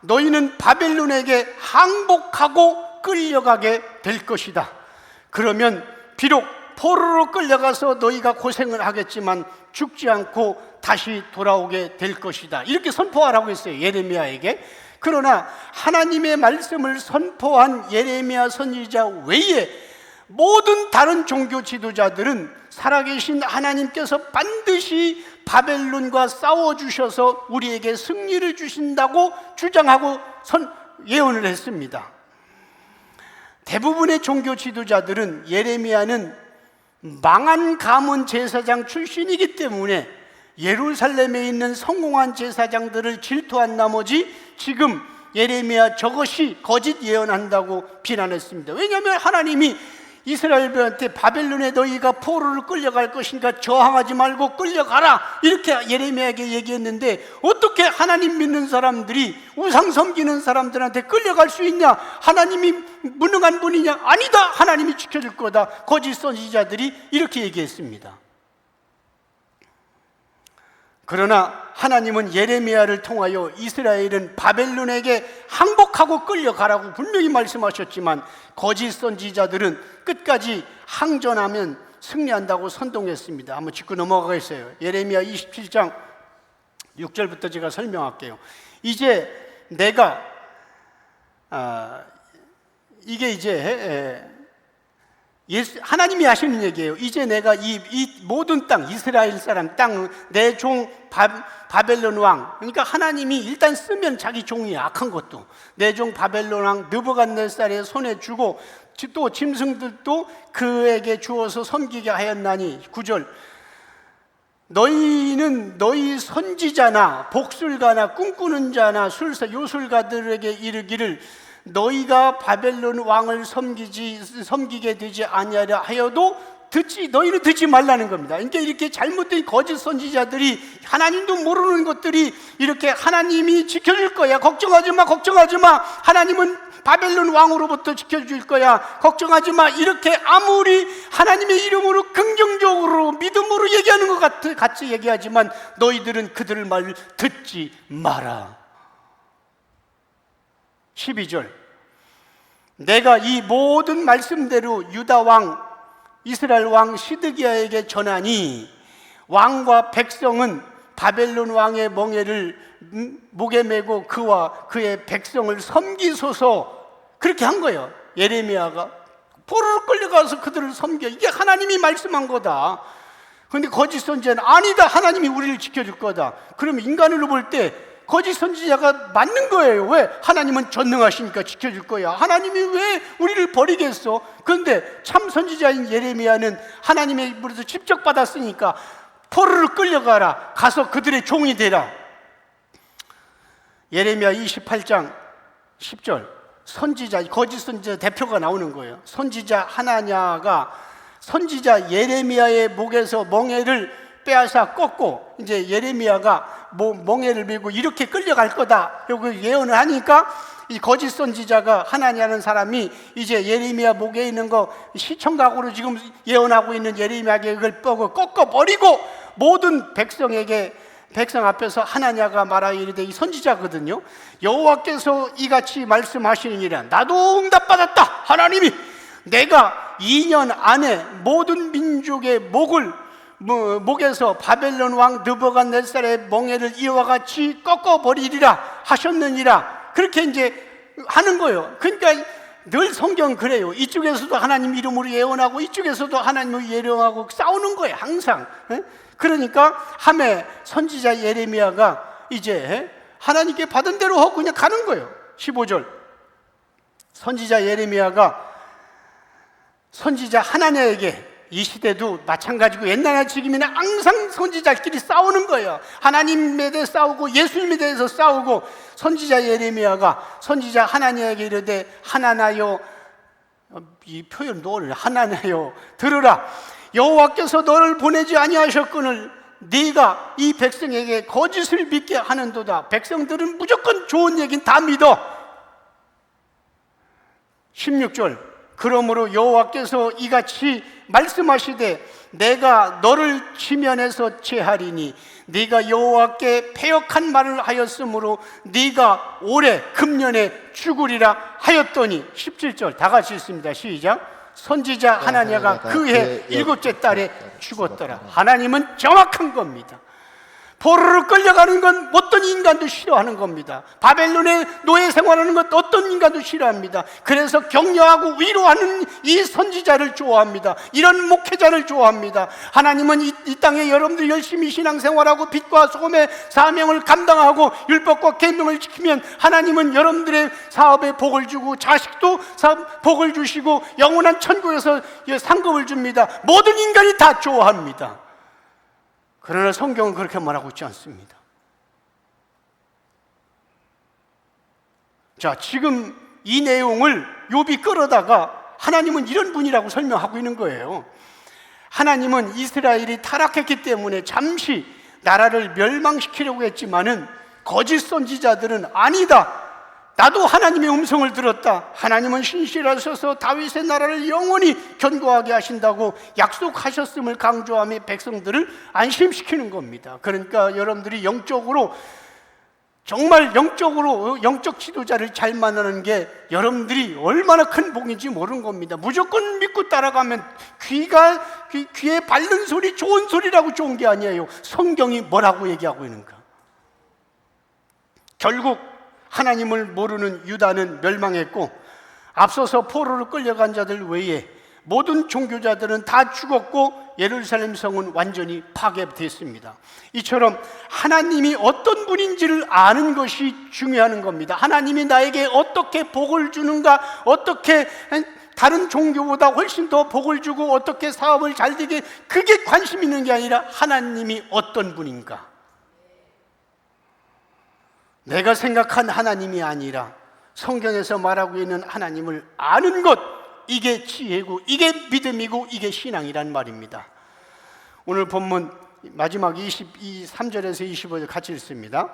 너희는 바벨론에게 항복하고 끌려가게 될 것이다. 그러면 비록 포로로 끌려가서 너희가 고생을 하겠지만 죽지 않고 다시 돌아오게 될 것이다. 이렇게 선포하라고 했어요, 예레미야에게. 그러나 하나님의 말씀을 선포한 예레미야 선지자 외에 모든 다른 종교 지도자들은 살아계신 하나님께서 반드시 바벨론과 싸워주셔서 우리에게 승리를 주신다고 주장하고 예언을 했습니다. 대부분의 종교 지도자들은 예레미야는 망한 가문 제사장 출신이기 때문에 예루살렘에 있는 성공한 제사장들을 질투한 나머지 지금 예레미야 저것이 거짓 예언한다고 비난했습니다. 왜냐하면 하나님이 이스라엘들한테 바벨론에 너희가 포로를 끌려갈 것이니까 저항하지 말고 끌려가라 이렇게 예레미야에게 얘기했는데 어떻게 하나님 믿는 사람들이 우상 섬기는 사람들한테 끌려갈 수 있냐? 하나님이 무능한 분이냐? 아니다, 하나님이 지켜줄 거다. 거짓 선지자들이 이렇게 얘기했습니다. 그러나 하나님은 예레미야를 통하여 이스라엘은 바벨론에게 항복하고 끌려가라고 분명히 말씀하셨지만 거짓 선지자들은 끝까지 항전하면 승리한다고 선동했습니다. 한번 짚고 넘어가겠어요. 예레미야 27장 6절부터 제가 설명할게요. 이제 내가 이게 이제 하나님이 하시는 얘기예요. 이제 내가 이 모든 땅, 이스라엘 사람 땅, 내 종 바벨론 왕, 그러니까 하나님이 일단 쓰면 자기 종이 악한 것도 내 종 바벨론 왕 느부갓네살의 손에 주고 또 짐승들도 그에게 주어서 섬기게 하였나니 9절 너희는 너희 선지자나 복술가나 꿈꾸는 자나 술사 요술가들에게 이르기를 너희가 바벨론 왕을 섬기게 되지 아니하려 하여도 너희는 듣지 말라는 겁니다. 그러니까 이렇게 잘못된 거짓 선지자들이 하나님도 모르는 것들이 이렇게 하나님이 지켜줄 거야, 걱정하지 마, 걱정하지 마, 하나님은 바벨론 왕으로부터 지켜줄 거야, 걱정하지 마, 이렇게 아무리 하나님의 이름으로 긍정적으로 믿음으로 얘기하는 것 같이 얘기하지만 너희들은 그들 말 듣지 마라. 12절 내가 이 모든 말씀대로 유다 왕 이스라엘 왕 시드기야에게 전하니 왕과 백성은 바벨론 왕의 멍에를 목에 메고 그와 그의 백성을 섬기소서 그렇게 한 거예요. 예레미야가 포로로 끌려가서 그들을 섬겨. 이게 하나님이 말씀한 거다. 그런데 거짓 선지자는 아니다, 하나님이 우리를 지켜줄 거다. 그러면 인간으로 볼 때 거짓 선지자가 맞는 거예요. 왜? 하나님은 전능하시니까 지켜줄 거야. 하나님이 왜 우리를 버리겠어? 그런데 참 선지자인 예레미야는 하나님의 입으로서 직접 받았으니까 포로로 끌려가라, 가서 그들의 종이 되라. 예레미야 28장 10절 선지자, 거짓 선지자 대표가 나오는 거예요. 선지자 하나냐가 선지자 예레미야의 목에서 멍에를 빼앗아 꺾고 이제 예레미야가 멍에를 메고 이렇게 끌려갈 거다 여기 예언을 하니까 이 거짓 선지자가 하나냐는 사람이 이제 예레미야 목에 있는 거 시청각으로 지금 예언하고 있는 예레미야에게 그걸 꺾어버리고 모든 백성 앞에서 하나냐가 말하여 이르되 이 선지자거든요. 여호와께서 이같이 말씀하시느니라 나도 응답받았다. 하나님이 내가 2년 안에 모든 민족의 목에서 바벨론 왕 느부갓네살의 멍에를 이와 같이 꺾어버리리라 하셨느니라. 그렇게 이제 하는 거예요. 그러니까 늘 성경 그래요. 이쪽에서도 하나님 이름으로 예언하고 이쪽에서도 하나님을 예언하고 싸우는 거예요, 항상. 그러니까 하매 선지자 예레미야가 이제 하나님께 받은 대로 하고 그냥 가는 거예요. 15절 선지자 예레미야가 선지자 하나냐에게 이 시대도 마찬가지고 옛날이나 지금이나 항상 선지자끼리 싸우는 거예요. 하나님에 대해 싸우고 예수님에 대해서 싸우고, 선지자 예레미야가 선지자 하나님에게 이르되 하나나여, 이 표현도 어려워. 하나나여 들으라, 여호와께서 너를 보내지 아니하셨거늘 네가 이 백성에게 거짓을 믿게 하는도다. 백성들은 무조건 좋은 얘기는 다 믿어. 16절, 그러므로 여호와께서 이같이 말씀하시되 내가 너를 지면에서 제하리니 네가 여호와께 패역한 말을 하였으므로 네가 올해 금년에 죽으리라 하였더니. 17절 다 같이 읽습니다. 시작. 선지자 하나냐가 그해 7째 달에 죽었더라. 하나님은 정확한 겁니다. 포로로 끌려가는 건 어떤 인간도 싫어하는 겁니다. 바벨론에 노예 생활하는 것 어떤 인간도 싫어합니다. 그래서 격려하고 위로하는 이 선지자를 좋아합니다. 이런 목회자를 좋아합니다. 하나님은 이 땅에 여러분들 열심히 신앙생활하고 빛과 소금의 사명을 감당하고 율법과 계명을 지키면 하나님은 여러분들의 사업에 복을 주고 자식도 복을 주시고 영원한 천국에서 상급을 줍니다. 모든 인간이 다 좋아합니다. 그러나 성경은 그렇게 말하고 있지 않습니다. 자, 지금 이 내용을 욥이 끌어다가 하나님은 이런 분이라고 설명하고 있는 거예요. 하나님은 이스라엘이 타락했기 때문에 잠시 나라를 멸망시키려고 했지만은 거짓 선지자들은 아니다, 나도 하나님의 음성을 들었다, 하나님은 신실하셔서 다윗의 나라를 영원히 견고하게 하신다고 약속하셨음을 강조하며 백성들을 안심시키는 겁니다. 그러니까 여러분들이 영적으로, 정말 영적으로 영적 지도자를 잘 만나는 게 여러분들이 얼마나 큰 복인지 모르는 겁니다. 무조건 믿고 따라가면 귀에 밟는 소리 좋은 소리라고 좋은 게 아니에요. 성경이 뭐라고 얘기하고 있는가. 결국 하나님을 모르는 유다는 멸망했고, 앞서서 포로로 끌려간 자들 외에 모든 종교자들은 다 죽었고 예루살렘 성은 완전히 파괴됐습니다. 이처럼 하나님이 어떤 분인지를 아는 것이 중요한 겁니다. 하나님이 나에게 어떻게 복을 주는가, 어떻게 다른 종교보다 훨씬 더 복을 주고 어떻게 사업을 잘 되게, 그게 관심 있는 게 아니라 하나님이 어떤 분인가, 내가 생각한 하나님이 아니라 성경에서 말하고 있는 하나님을 아는 것, 이게 지혜고 이게 믿음이고 이게 신앙이란 말입니다. 오늘 본문 마지막 23절에서 25절 같이 읽습니다.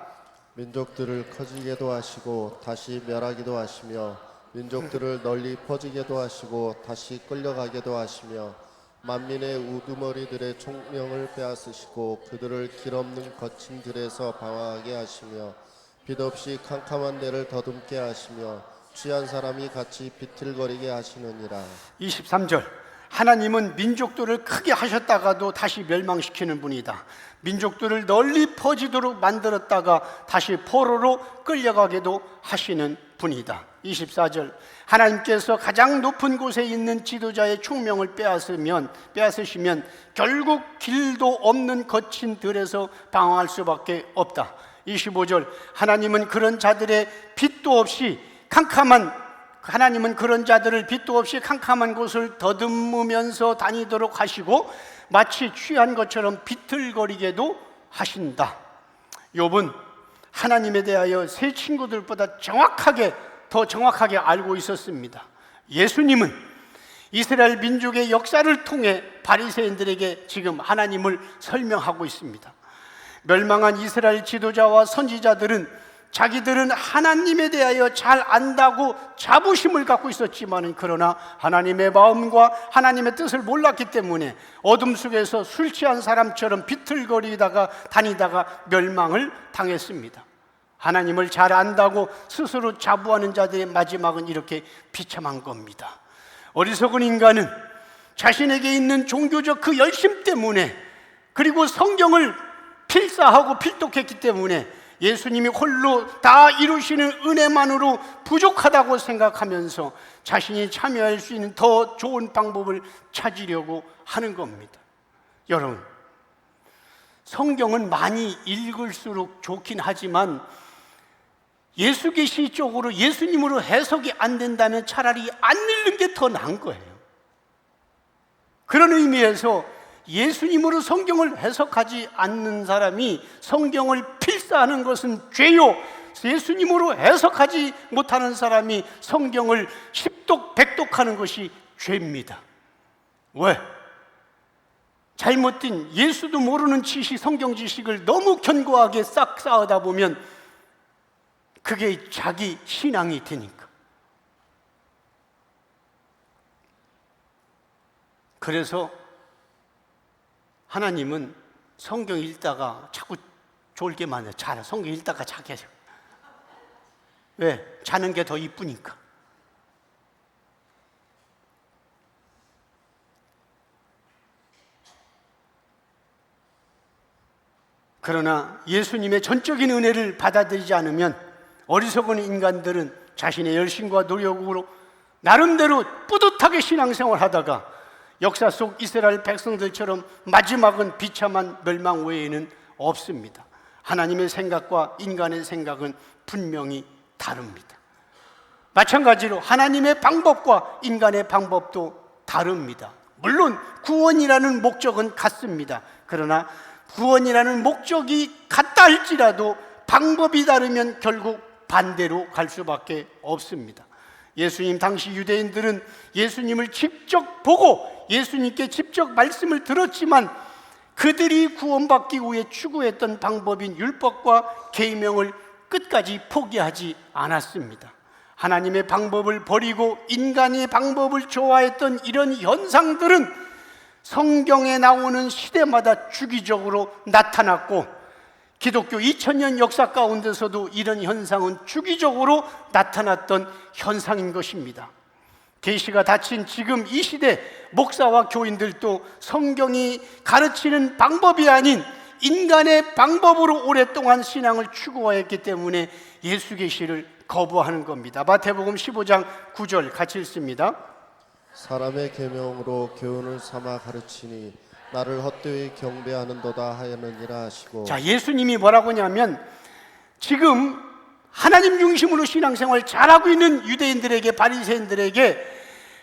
민족들을 커지게도 하시고 다시 멸하기도 하시며 민족들을 널리 퍼지게도 하시고 다시 끌려가게도 하시며 만민의 우두머리들의 총명을 빼앗으시고 그들을 길없는 거친 들에서 방황하게 하시며 빛 없이 캄캄한 데를 더듬게 하시며 취한 사람이 같이 비틀거리게 하시느니라. 23절, 하나님은 민족들을 크게 하셨다가도 다시 멸망시키는 분이다. 민족들을 널리 퍼지도록 만들었다가 다시 포로로 끌려가게도 하시는 분이다. 24절, 하나님께서 가장 높은 곳에 있는 지도자의 총명을 빼앗으시면 결국 길도 없는 거친 들에서 방황할 수밖에 없다. 25절, 하나님은 그런 자들의 빛도 없이 하나님은 그런 자들을 빛도 없이 캄캄한 곳을 더듬으면서 다니도록 하시고 마치 취한 것처럼 비틀거리게도 하신다. 욥은 하나님에 대하여 세 친구들보다 더 정확하게 알고 있었습니다. 예수님은 이스라엘 민족의 역사를 통해 바리새인들에게 지금 하나님을 설명하고 있습니다. 멸망한 이스라엘 지도자와 선지자들은 자기들은 하나님에 대하여 잘 안다고 자부심을 갖고 있었지만, 그러나 하나님의 마음과 하나님의 뜻을 몰랐기 때문에 어둠 속에서 술 취한 사람처럼 비틀거리다가 다니다가 멸망을 당했습니다. 하나님을 잘 안다고 스스로 자부하는 자들의 마지막은 이렇게 비참한 겁니다. 어리석은 인간은 자신에게 있는 종교적 그 열심 때문에, 그리고 성경을 필사하고 필독했기 때문에 예수님이 홀로 다 이루시는 은혜만으로 부족하다고 생각하면서 자신이 참여할 수 있는 더 좋은 방법을 찾으려고 하는 겁니다. 여러분, 성경은 많이 읽을수록 좋긴 하지만 예수 계시 쪽으로 예수님으로 해석이 안 된다면 차라리 안 읽는 게 더 나은 거예요. 그런 의미에서 예수님으로 성경을 해석하지 않는 사람이 성경을 필사하는 것은 죄요, 예수님으로 해석하지 못하는 사람이 성경을 십독 백독하는 것이 죄입니다. 왜? 잘못된 예수도 모르는 지식, 성경 지식을 너무 견고하게 싹 쌓아다 보면 그게 자기 신앙이 되니까. 그래서 하나님은 성경 읽다가 자꾸 졸게 만들어요. 자라. 성경 읽다가 자게 해요. 왜? 자는 게 더 이쁘니까. 그러나 예수님의 전적인 은혜를 받아들이지 않으면 어리석은 인간들은 자신의 열심과 노력으로 나름대로 뿌듯하게 신앙생활 하다가 역사 속 이스라엘 백성들처럼 마지막은 비참한 멸망 외에는 없습니다. 하나님의 생각과 인간의 생각은 분명히 다릅니다. 마찬가지로 하나님의 방법과 인간의 방법도 다릅니다. 물론 구원이라는 목적은 같습니다. 그러나 구원이라는 목적이 같다 할지라도 방법이 다르면 결국 반대로 갈 수밖에 없습니다. 예수님 당시 유대인들은 예수님을 직접 보고 예수님께 직접 말씀을 들었지만 그들이 구원받기 위해 추구했던 방법인 율법과 계명을 끝까지 포기하지 않았습니다. 하나님의 방법을 버리고 인간의 방법을 좋아했던 이런 현상들은 성경에 나오는 시대마다 주기적으로 나타났고 기독교 2000년 역사 가운데서도 이런 현상은 주기적으로 나타났던 현상인 것입니다. 계시가 닫힌 지금 이 시대 목사와 교인들도 성경이 가르치는 방법이 아닌 인간의 방법으로 오랫동안 신앙을 추구하였기 때문에 예수 계시를 거부하는 겁니다. 마태복음 15장 9절 같이 읽습니다. 사람의 계명으로 교훈을 삼아 가르치니 나를 헛되이 경배하는도다 하였느니라 하시고. 자, 예수님이 뭐라고 하냐면 지금 하나님 중심으로 신앙생활 잘하고 있는 유대인들에게, 바리새인들에게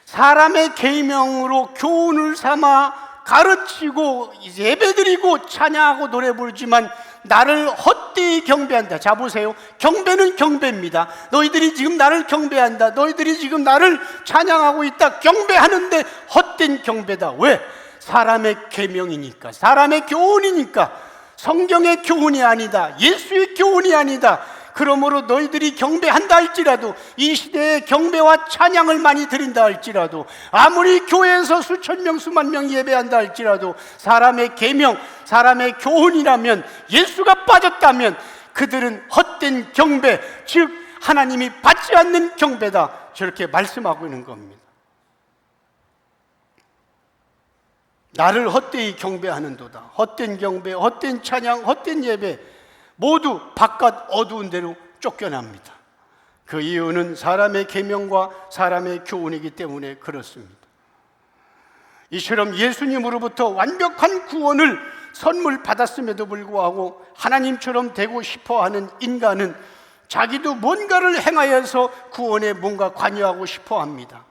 사람의 계명으로 교훈을 삼아 가르치고 예배드리고 찬양하고 노래 부르지만 나를 헛되이 경배한다. 자, 보세요. 경배는 경배입니다. 너희들이 지금 나를 경배한다. 너희들이 지금 나를 찬양하고 있다. 경배하는데 헛된 경배다. 왜? 사람의 계명이니까, 사람의 교훈이니까. 성경의 교훈이 아니다. 예수의 교훈이 아니다. 그러므로 너희들이 경배한다 할지라도, 이 시대에 경배와 찬양을 많이 드린다 할지라도, 아무리 교회에서 수천 명 수만 명 예배한다 할지라도 사람의 계명, 사람의 교훈이라면, 예수가 빠졌다면 그들은 헛된 경배, 즉 하나님이 받지 않는 경배다, 저렇게 말씀하고 있는 겁니다. 나를 헛되이 경배하는도다. 헛된 경배, 헛된 찬양, 헛된 예배 모두 바깥 어두운 데로 쫓겨납니다. 그 이유는 사람의 계명과 사람의 교훈이기 때문에 그렇습니다. 이처럼 예수님으로부터 완벽한 구원을 선물 받았음에도 불구하고 하나님처럼 되고 싶어하는 인간은 자기도 뭔가를 행하여서 구원에 뭔가 관여하고 싶어합니다.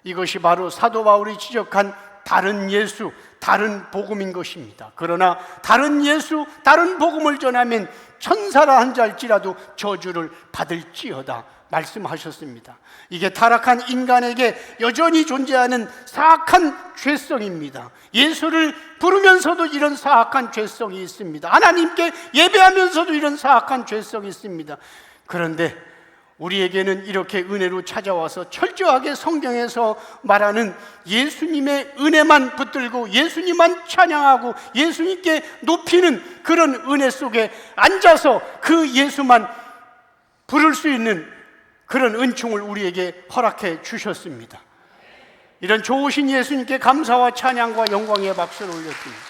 이것이 바로 사도 바울이 지적한 다른 예수, 다른 복음인 것입니다. 그러나 다른 예수, 다른 복음을 전하면 천사라 한자 할지라도 저주를 받을지어다 말씀하셨습니다. 이게 타락한 인간에게 여전히 존재하는 사악한 죄성입니다. 예수를 부르면서도 이런 사악한 죄성이 있습니다. 하나님께 예배하면서도 이런 사악한 죄성이 있습니다. 그런데 우리에게는 이렇게 은혜로 찾아와서 철저하게 성경에서 말하는 예수님의 은혜만 붙들고 예수님만 찬양하고 예수님께 높이는 그런 은혜 속에 앉아서 그 예수만 부를 수 있는 그런 은총을 우리에게 허락해 주셨습니다. 이런 좋으신 예수님께 감사와 찬양과 영광의 박수를 올렸습니다.